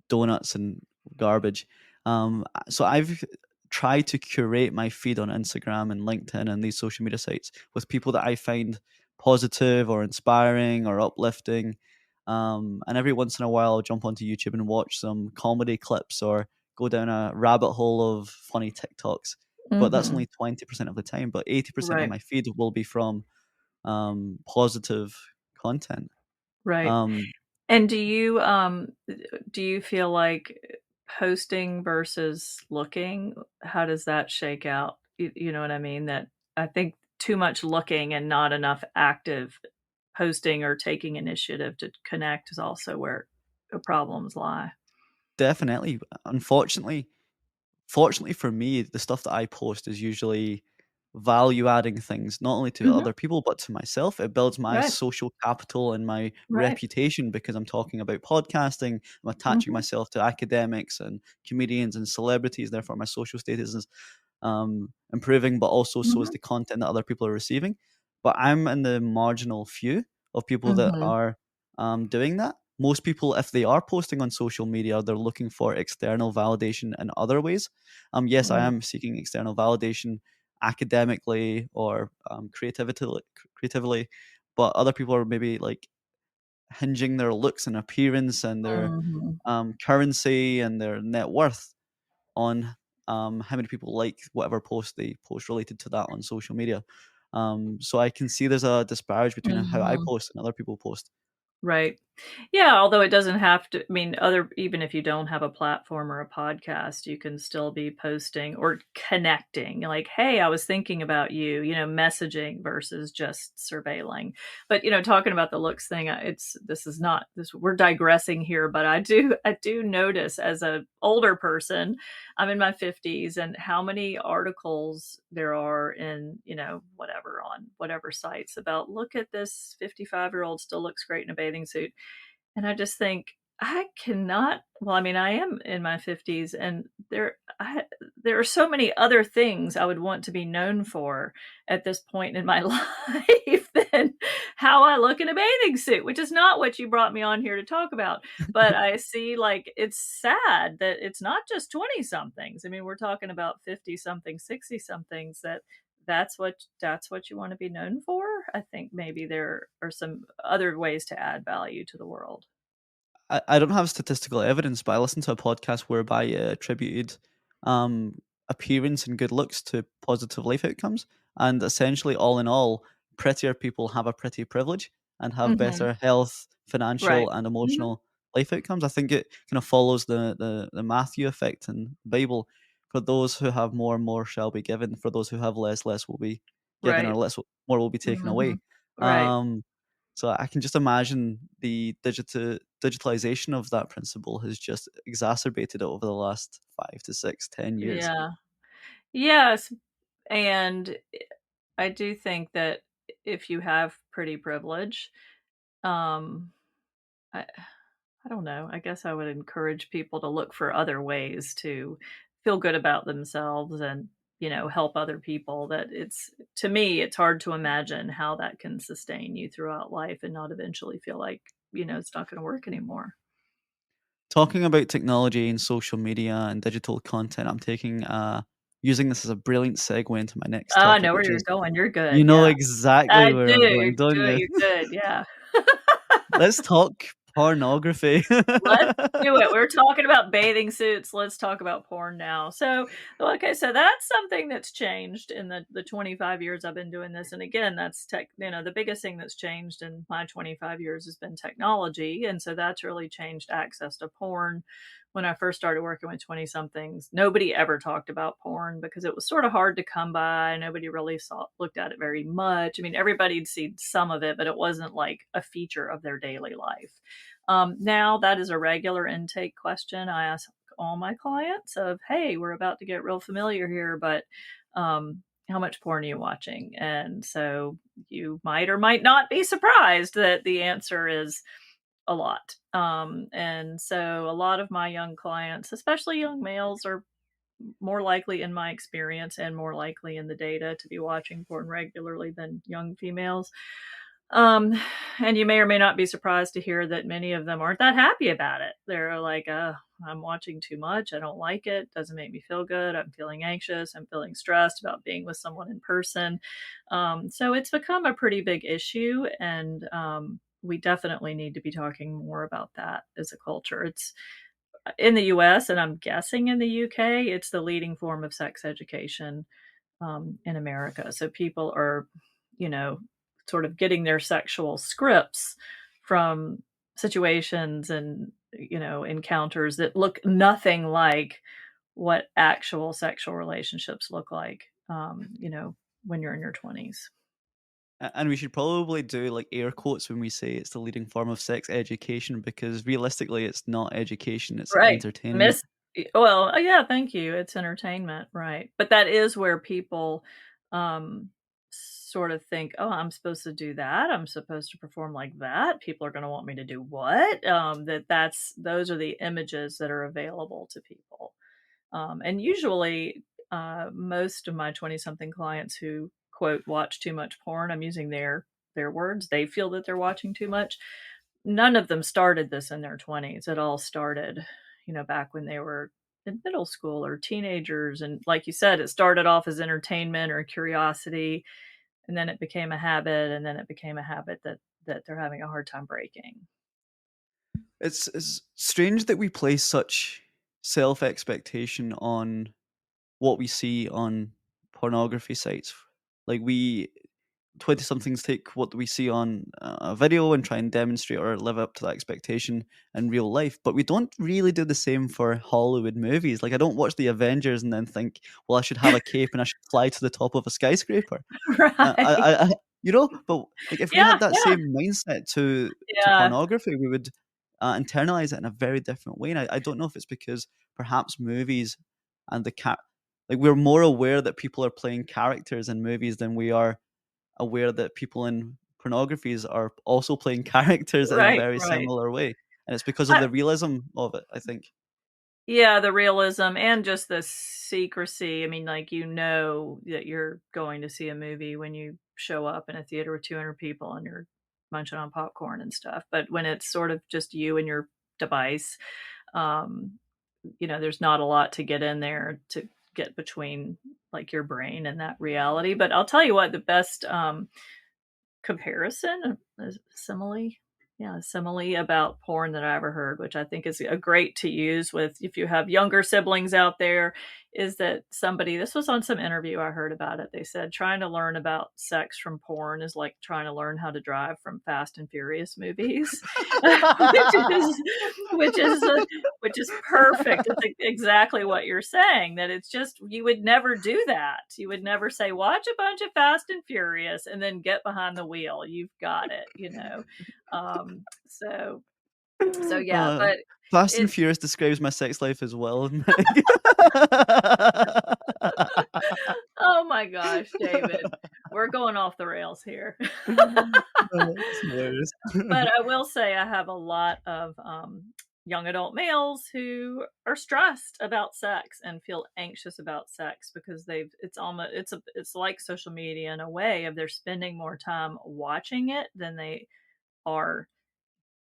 donuts and garbage. So I've tried to curate my feed on Instagram and LinkedIn and these social media sites with people that I find positive or inspiring or uplifting. And every once in a while, I'll jump onto YouTube and watch some comedy clips or go down a rabbit hole of funny TikToks. But that's Mhm. only 20% of the time. But 80% of Right. my feed will be from positive content. Right. Um, And do you feel like posting versus looking, how does that shake out? You know what I mean? That I think too much looking and not enough active posting or taking initiative to connect is also where the problems lie. Definitely. Fortunately for me, the stuff that I post is usually value adding things, not only to Mhm. other people, but to myself. It builds my Right. social capital and my Right. reputation because I'm talking about podcasting. I'm attaching Mhm. myself to academics and comedians and celebrities. Therefore, my social status is improving, but also so is Mhm. the content that other people are receiving. But I'm in the marginal few of people that Mhm. are doing that. Most people, if they are posting on social media, they're looking for external validation in other ways. Yes, I Right. am seeking external validation academically or creatively, but other people are maybe like hinging their looks and appearance and their Mhm. currency and their net worth on how many people like whatever post they post related to that on social media. So I can see there's a disparage between how I Mhm. post and other people post. Right. Yeah, although it doesn't have to, I mean, other, even if you don't have a platform or a podcast, you can still be posting or connecting, like, "Hey, I was thinking about you," messaging versus just surveilling. But, talking about the looks thing, it's this is not this we're digressing here, but I do notice as a older person, I'm in my 50s, and how many articles there are in, whatever, on whatever sites about, "Look at this 55-year-old still looks great in a bathing suit." And I just think, I cannot, well, I mean, I am in my 50s, and there are so many other things I would want to be known for at this point in my life than how I look in a bathing suit, which is not what you brought me on here to talk about. But I see, like, it's sad that it's not just 20 somethings. I mean, we're talking about 50 something, 60 somethings, that's what you want to be known for. I think maybe there are some other ways to add value to the world. I don't have statistical evidence, but I listened to a podcast whereby it attributed um, appearance and good looks to positive life outcomes. And essentially, all in all, prettier people have a pretty privilege and have Mhm. better health, Right. financial, and Mhm. emotional life outcomes. I think it kind of follows the Matthew effect in the Bible. For those who have more shall be given. For those who have less will be given, or Right. less more will be taken away. Mhm. Right. Um, so I can just imagine the digitalization of that principle has just exacerbated it over the last 5 to 6, 10 years. Yeah. Yes, and I do think that if you have pretty privilege, um, I I don't know, I guess I would encourage people to look for other ways to feel good about themselves and, help other people. That it's To me, it's hard to imagine how that can sustain you throughout life and not eventually feel like, it's not gonna work anymore. Talking about technology and social media and digital content, I'm using this as a brilliant segue into my next Ah, I topic, know where which you're is going, you're you good, know yeah. exactly I where do, I'm going, you're don't good, you? you're good, yeah. Let's talk pornography. Let's do it. We're talking about bathing suits. Let's talk about porn now. Okay, so that's something that's changed in the 25 years I've been doing this. And again, that's the biggest thing that's changed in my 25 years has been technology. And so that's really changed access to porn. When I first started working with 20 somethings, nobody ever talked about porn because it was sort of hard to come by. Nobody really looked at it very much. I mean, everybody'd seen some of it, but it wasn't like a feature of their daily life. Now that is a regular intake question I ask all my clients of, "Hey, we're about to get real familiar here, but how much porn are you watching?" And so you might or might not be surprised that the answer is a lot. And so a lot of my young clients, especially young males, are more likely, in my experience, and more likely in the data, to be watching porn regularly than young females. Um, and you may or may not be surprised to hear that many of them aren't that happy about it. They're like, I'm watching too much. I don't like it. Doesn't make me feel good. I'm feeling anxious. I'm feeling stressed about being with someone in person." So it's become a pretty big issue. And we definitely need to be talking more about that as a culture. It's in the US, and I'm guessing in the UK, it's the leading form of sex education in America. So people are, you know, sort of getting their sexual scripts from situations and, encounters that look nothing like what actual sexual relationships look like, when you're in your 20s. And we should probably do like air quotes when we say it's the leading form of sex education because realistically it's not education, it's Right. entertainment. Yeah, thank you. It's entertainment, right. But that is where people, sort of think, "Oh, I'm supposed to do that? I'm supposed to perform like that? People are gonna want me to do what?" Those are the images that are available to people. And usually, most of my 20 something clients who, quote, "watch too much porn," I'm using their words, they feel that they're watching too much. None of them started this in their 20s. It all started, back when they were in middle school or teenagers. And like you said, it started off as entertainment or curiosity, and then it became a habit, and then it became a habit that they're having a hard time breaking. It's strange that we place such self expectation on what we see on pornography sites. Like 20 somethings take what we see on a video and try and demonstrate or live up to that expectation in real life. But we don't really do the same for Hollywood movies. Like, I don't watch the Avengers and then think, well, I should have a cape and I should fly to the top of a skyscraper. Right. But like if we Yeah, had that yeah, same mindset to yeah, pornography, we would internalize it in a very different way. And I don't know if it's because perhaps movies and like we're more aware that people are playing characters in movies than we are aware that people in pornographies are also playing characters in a right, very right. similar way. And it's because of I the realism of it, I think. Yeah, the realism and just the secrecy. I mean, like, you know that you're going to see a movie when you show up in a theater with 200 people and you're munching on popcorn and stuff, but when it's sort of just you and your device, um, there's not a lot to get in there to get between, like, your brain and that reality. But I'll tell you what, the best, comparison, simile? Yeah, simile about porn that I ever heard, which I think is a great to use with if you have younger siblings out there, is that somebody this was on some interview I heard about it. They said trying to learn about sex from porn is like trying to learn how to drive from Fast and Furious movies, which is which is which is perfect. It's exactly what you're saying, that it's just you would never do that. You would never say, "Watch a bunch of Fast and Furious and then get behind the wheel. You've got it," you know? Um, so yeah, Uh, but Fast and it Furious describes my sex life as well, Meg. oh my gosh, David, we're going off the rails here. It's hilarious. But I will say I have a lot of, young adult males who are stressed about sex and feel anxious about sex because it's like social media in a way of they're spending more time watching it than they are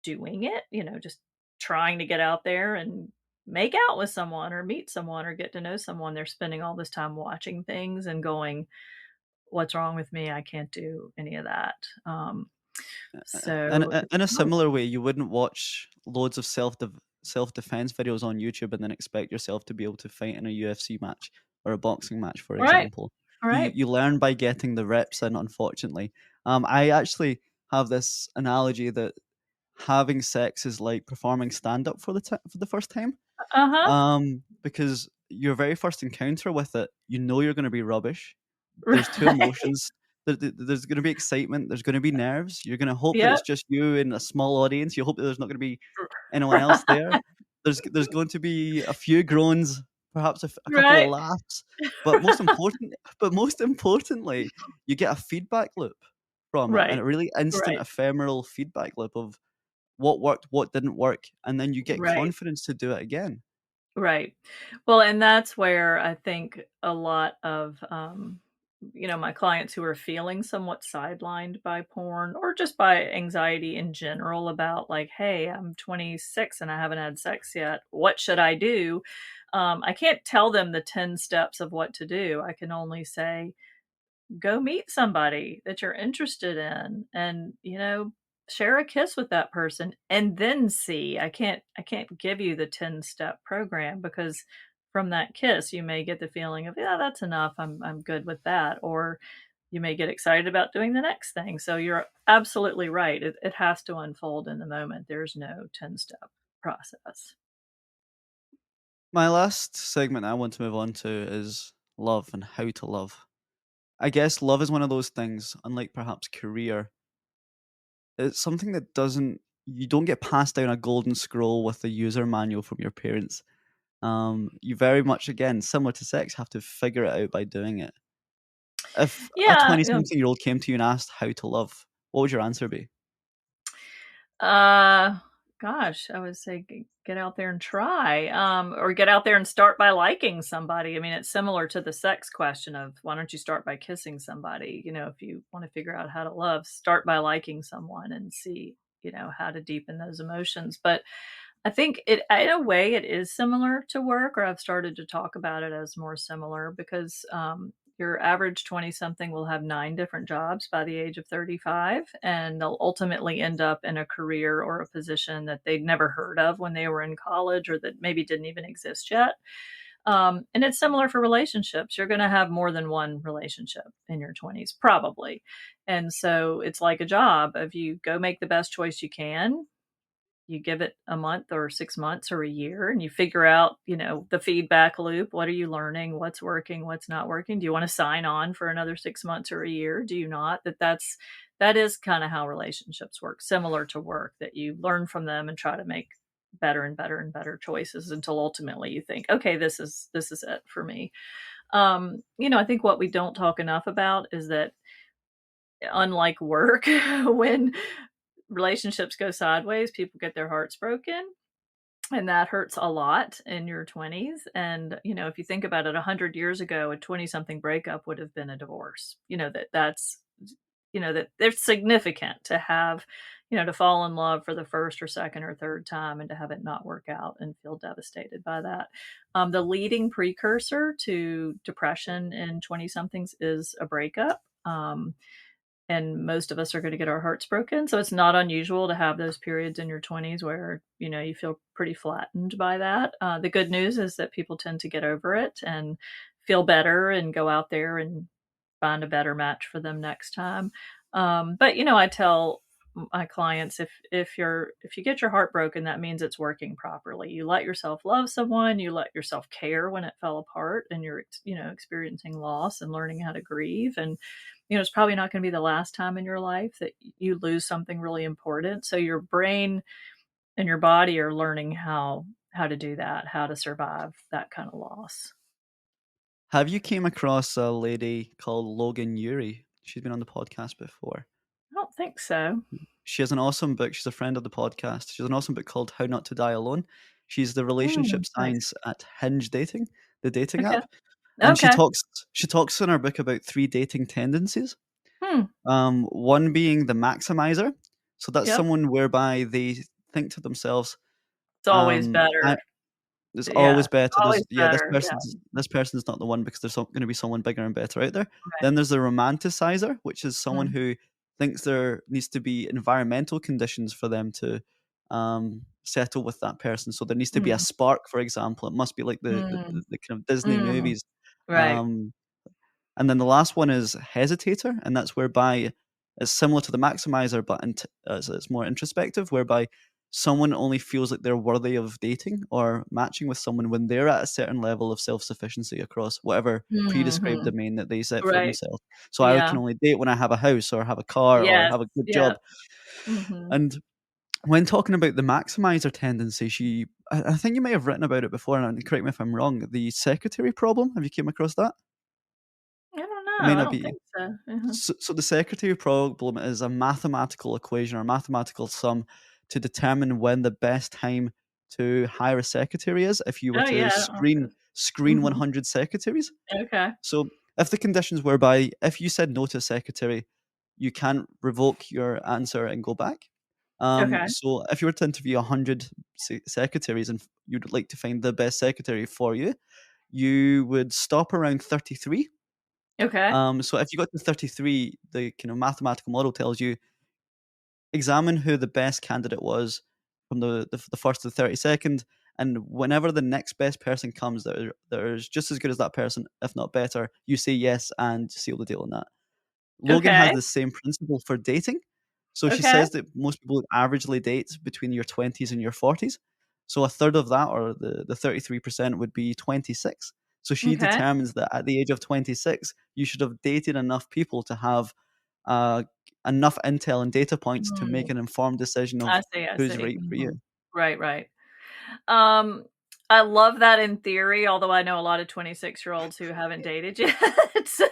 doing it, just trying to get out there and make out with someone or meet someone or get to know someone. They're spending all this time watching things and going, "What's wrong with me? I can't do any of that." And So in a oh, similar way, you wouldn't watch loads of self-defense videos on YouTube and then expect yourself to be able to fight in a UFC match or a boxing match, for right, example. You right. you learn by getting the reps in, unfortunately. I actually have this analogy that having sex is like performing stand-up for the first time. Uh-huh. Because your very first encounter with it, you know you're gonna be rubbish. There's 2 Right. emotions. There's gonna be excitement, there's gonna be nerves. You're gonna hope that it's Yep. just you in a small audience. You hope that there's not gonna be anyone else there. Right. There's going to be a few groans, perhaps a couple of Right. laughs, but most importantly, you get a feedback loop from it, and Right. a really instant Right. ephemeral feedback loop of what worked, what didn't work, and then you get Right. confidence to do it again. Right. Well, and that's where I think a lot of, my clients who are feeling somewhat sidelined by porn or just by anxiety in general about like, hey, I'm 26 and I haven't had sex yet. What should I do? I can't tell them the 10 steps of what to do. I can only say, go meet somebody that you're interested in and, share a kiss with that person and then see. I can't give you the 10-step program because from that kiss you may get the feeling of, yeah, that's enough. I'm good with that. Or you may get excited about doing the next thing. So you're absolutely right. It has to unfold in the moment. There's no 10-step process. My last segment I want to move on to is love and how to love. I guess love is one of those things, unlike perhaps career, it's something that doesn't you don't get passed down a golden scroll with a user manual from your parents. You very much, again, similar to sex, have to figure it out by doing it. If a Yeah. 20-something-year-old came to you and asked how to love, what would your answer be? Uh, Gosh, I would say get out there and try, or get out there and start by liking somebody. I mean, it's similar to the sex question of why don't you start by kissing somebody? If you want to figure out how to love, start by liking someone and see, how to deepen those emotions. But I think in a way, it is similar to work, or I've started to talk about it as more similar because your average 20 something will have 9 different jobs by the age of 35, and they'll ultimately end up in a career or a position that they'd never heard of when they were in college or that maybe didn't even exist yet. And it's similar for relationships. You're going to have more than one relationship in your 20s, probably. And so it's like a job. If you go make the best choice you can, you give it a month or 6 months or a year, and you figure out, the feedback loop. What are you learning? What's working? What's not working? Do you want to sign on for another 6 months or a year? Do you not? That is kind of how relationships work, similar to work, that you learn from them and try to make better and better and better choices until ultimately you think, okay, this is it for me. I think what we don't talk enough about is that, unlike work, when relationships go sideways, people get their hearts broken, and that hurts a lot in your 20s. And, if you think about it, 100 years ago, a 20 something breakup would have been a divorce. That they're significant to have, to fall in love for the first or second or third time and to have it not work out and feel devastated by that. The leading precursor to depression in 20 somethings is a breakup. And most of us are going to get our hearts broken. So it's not unusual to have those periods in your 20s where, you feel pretty flattened by that. The good news is that people tend to get over it and feel better and go out there and find a better match for them next time. But I tell my clients, if you get your heart broken, that means it's working properly. You let yourself love someone, you let yourself care when it fell apart, and you're experiencing loss and learning how to grieve. And it's probably not going to be the last time in your life that you lose something really important. So your brain and your body are learning how to do that, how to survive that kind of loss. Have you came across a lady called Logan Ury? She's been on the podcast before. I don't think so. She has an awesome book. She's a friend of the podcast. She has an awesome book called How Not to Die Alone. She's the relationship Nice. science at Hinge Dating, the dating Okay. app. And she Okay. talks she talks in her book about three dating tendencies. Hmm. One being the maximizer. So that's Yep. someone whereby they think to themselves, It's always better. it's Yeah. always better. Always This better. Yeah. person's not the one because there's going to be someone bigger and better out there. Right. Then there's the romanticizer, which is someone Mm. who thinks there needs to be environmental conditions for them to settle with that person. So there needs to be a Mm. spark, for example. It must be like Mm. the kind of Disney Mm. movies. Right. Um, and then the last one is hesitator, and that's whereby it's similar to the maximizer, but it's more introspective, whereby someone only feels like they're worthy of dating or matching with someone when they're at a certain level of self-sufficiency across whatever pre-described Mhm. domain that they set for Right. themselves. So I Yeah. can only date when I have a house or have a car or Yes. have a good Yep. job. Mhm. And when talking about the maximizer tendency, I think you may have written about it before, and correct me if I'm wrong. The secretary problem. Have you came across that? I don't It know. may I not don't be. think so. Uh-huh. So the secretary problem is a mathematical equation or mathematical sum to determine when the best time to hire a secretary is if you were Oh, to yeah. screen Mhm. 100 secretaries. Okay. So if the conditions whereby if you said no to a secretary, you can't revoke your answer and go back. Okay. So if you were to interview 100 secretaries and you'd like to find the best secretary for you, you would stop around 33. Okay. So if you got to 33, the kind of mathematical model tells you examine who the best candidate was from the first to the 32nd, and whenever the next best person comes that is just as good as that person, if not better, you say yes and seal the deal on that. Logan has Okay. the same principle for dating. So she Okay. says that most people averagely date between your 20s and your 40s. So a third of that, or the 33%, would be 26. So she Okay. determines that at the age of 26, you should have dated enough people to have uh, enough intel and data points to make Mm. an informed decision I of see, I who's see. right for you. Mhm. Right, right. Um, I love that in theory, although I know a lot of 26-year-olds who haven't dated yet. So,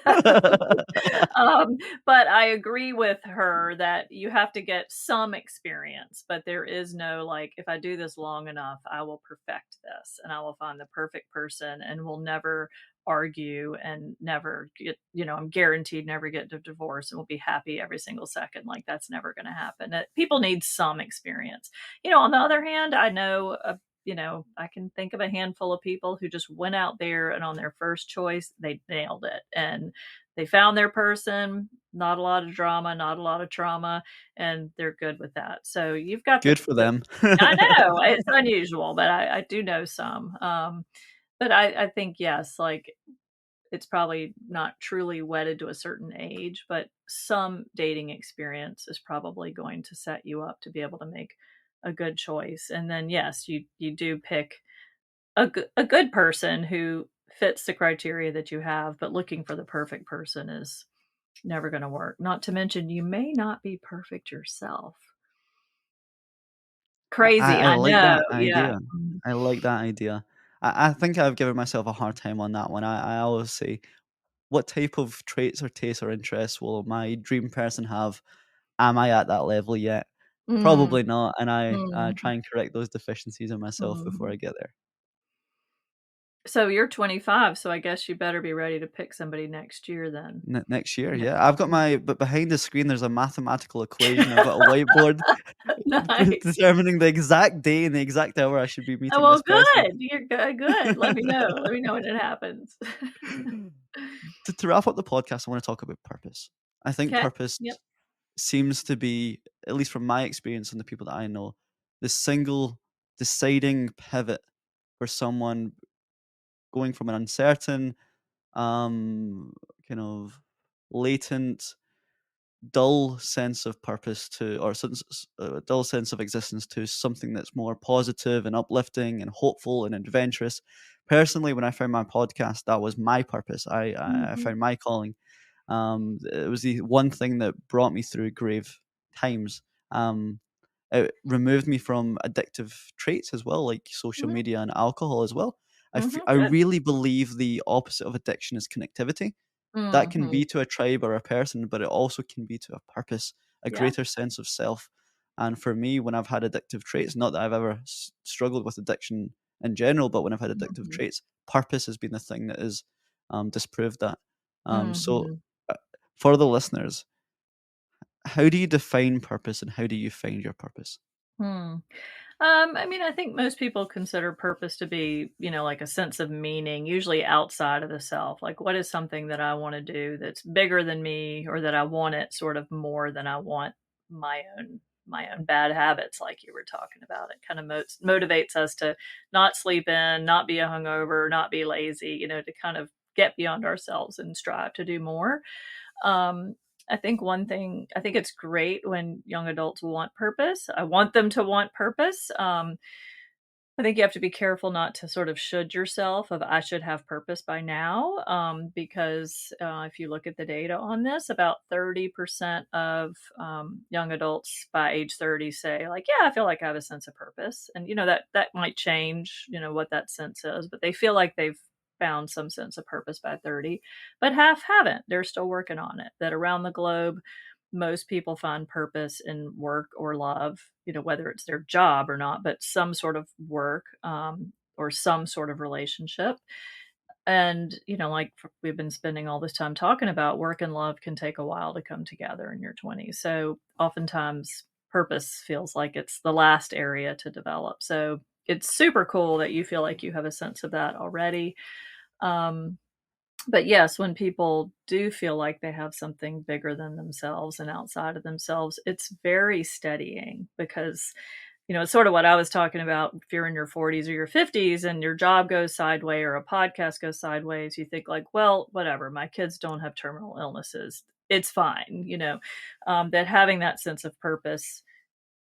um, but I agree with her that you have to get some experience, but there is no, like, if I do this long enough, I will perfect this and I will find the perfect person and will never argue and never get, I'm guaranteed never get a divorce and will be happy every single second. Like, that's never going to happen. People need some experience. On the other hand, I know I can think of a handful of people who just went out there and on their first choice, they nailed it. And they found their person, not a lot of drama, not a lot of trauma, and they're good with that. So you've got Good for them. I know it's unusual, but I do know some. But I think, yes, like, it's probably not truly wedded to a certain age, but some dating experience is probably going to set you up to be able to make a good choice, and then, yes, you do pick a good person who fits the criteria that you have, but looking for the perfect person is never gonna work. Not to mention you may not be perfect yourself. Crazy, I I like know, that yeah. idea. Mhm. I like that idea. I think I've given myself a hard time on that one. I always say, "What type of traits or tastes or interests will my dream person have? Am I at that level yet?" Mm, Probably not, and I try mhm, and correct those deficiencies in myself before mhm. I get there. So you're 25, so I guess you better be ready to pick somebody next year then. Next year, Yeah. yeah. I've got my but behind the screen, there's a mathematical equation. I've got a whiteboard Nice. determining the exact day and the exact hour I should be Oh, meeting well, this person. good. You're good. Let me know. Let me know when it happens. To wrap up the podcast, I want to talk about purpose. I think Okay. purpose Yep. seems to be, at least from my experience and the people that I know, the single deciding pivot for someone going from an uncertain, um, kind of latent, dull sense of purpose to, or a dull sense of existence to something that's more positive and uplifting and hopeful and adventurous. Personally, when I found my podcast, that was my purpose. I Mhm. found my calling. It was the one thing that brought me through grave times. Um, it removed me from addictive traits as well, like social Mhm. media and alcohol as well. Mhm. I Good. really believe the opposite of addiction is connectivity. That can Mhm. be to a tribe or a person, but it also can be to a purpose, a Yeah. greater sense of self. And for me, when I've had addictive traits, not that I've ever struggled with addiction in general, but when I've had addictive Mhm. traits, purpose has been the thing that has disproved that. So, Mhm. uh, for the listeners, how do you define purpose and how do you find your purpose? Hmm. I mean, I think most people consider purpose to be, like a sense of meaning, usually outside of the self. Like, what is something that I want to do that's bigger than me, or that I want it sort of more than I want my own bad habits, like you were talking about. It kind of motivates us to not sleep in, not be a hungover, not be lazy, to kind of get beyond ourselves and strive to do more. Um, I think one thing I think it's great when young adults want purpose. I want them to want purpose. I think you have to be careful not to sort of should yourself of I should have purpose by now, because if you look at the data on this, about 30% of young adults by age 30 say like, yeah, I feel like I have a sense of purpose, and that might change, what that sense is, but they feel like they've found some sense of purpose by 30, but half haven't. They're still working on it. That around the globe, most people find purpose in work or love, whether it's their job or not, but some sort of work, or some sort of relationship. And, like we've been spending all this time talking about, work and love can take a while to come together in your 20s. So oftentimes purpose feels like it's the last area to develop. So it's super cool that you feel like you have a sense of that already. Um, but yes, when people do feel like they have something bigger than themselves and outside of themselves, it's very steadying because, it's sort of what I was talking about. If you're in your 40s or your 50s and your job goes sideways or a podcast goes sideways, you think like, well, whatever, my kids don't have terminal illnesses. It's fine, that having that sense of purpose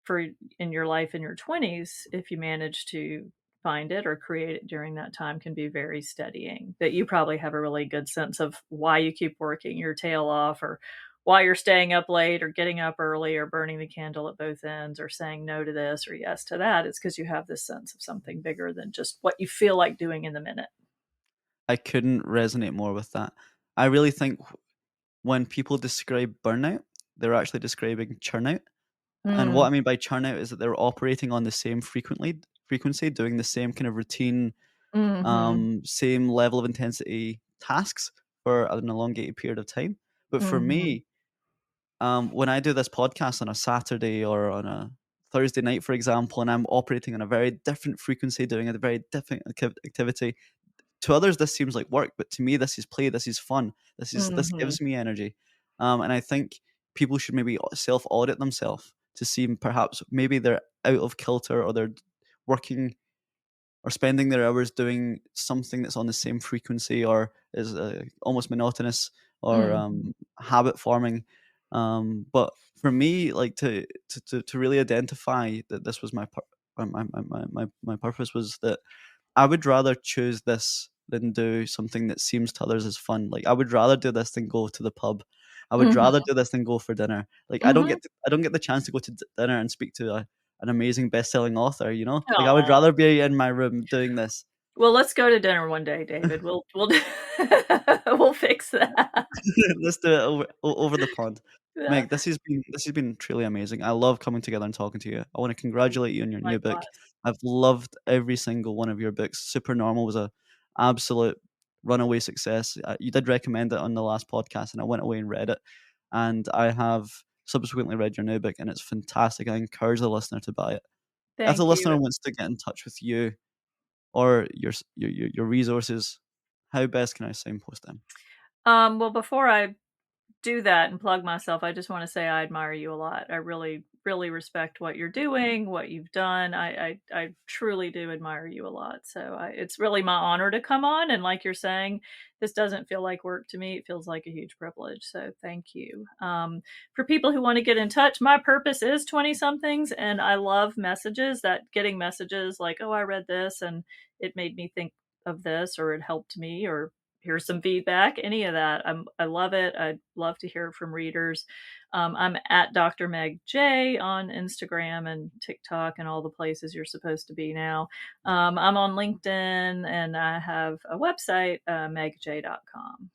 for in your life in your 20s, if you manage to find it or create it during that time, can be very steadying. That you probably have a really good sense of why you keep working your tail off, or why you're staying up late or getting up early or burning the candle at both ends or saying no to this or yes to that. It's because you have this sense of something bigger than just what you feel like doing in the minute. I couldn't resonate more with that. I really think when people describe burnout, they're actually describing churnout. And what Mm. I mean by churnout is that they're operating on the same frequency, doing the same kind of routine, Mhm. same level of intensity tasks for an elongated period of time. But for Mhm. me, when I do this podcast on a Saturday or on a Thursday night, for example, and I'm operating on a very different frequency, doing a very different activity, to others this seems like work, but to me this is play, this is fun, this Mhm. gives me energy. And I think people should maybe self audit themselves to see perhaps maybe they're out of kilter or they're working or spending their hours doing something that's on the same frequency or is almost monotonous or Mhm. habit forming. But for me, like to really identify that this was my purpose was that I would rather choose this than do something that seems to others as fun. Like, I would rather do this than go to the pub. I would rather Mhm. do this than go for dinner. Like, Mhm. I don't get the chance to go to dinner and speak to an amazing best-selling author, you know? Like, I would Aw. rather be in my room doing this. Well, let's go to dinner one day, David. We'll we'll fix that. Let's do it over the pond. Yeah. Meg, this has been truly amazing. I love coming together and talking to you. I wanna congratulate you on your new book. Likewise. I've loved every single one of your books. Supernormal was a absolute runaway success. You did recommend it on the last podcast, and I went away and read it, and I have subsequently read your new book, and it's fantastic. I encourage the listener to buy it. If the Thank you. listener wants to get in touch with you or your resources, how best can I signpost them? Well, before I do that and plug myself, I just wanna say I admire you a lot. I really, really respect what you're doing, what you've done. I truly do admire you a lot. So it's really my honor to come on, and like you're saying, this doesn't feel like work to me. It feels like a huge privilege. So thank you. For people who wanna get in touch, my purpose is 20 somethings, and I love messages that getting messages like, "Oh, I read this and it made me think of this," or "It helped me," or "Here's some feedback," any of that. I love it. I'd love to hear from readers. I'm at Dr. Meg Jay on Instagram and TikTok and all the places you're supposed to be now. I'm on LinkedIn and I have a website, megjay.com.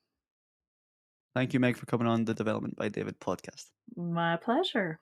Thank you, Meg, for coming on the Development by David podcast. My pleasure.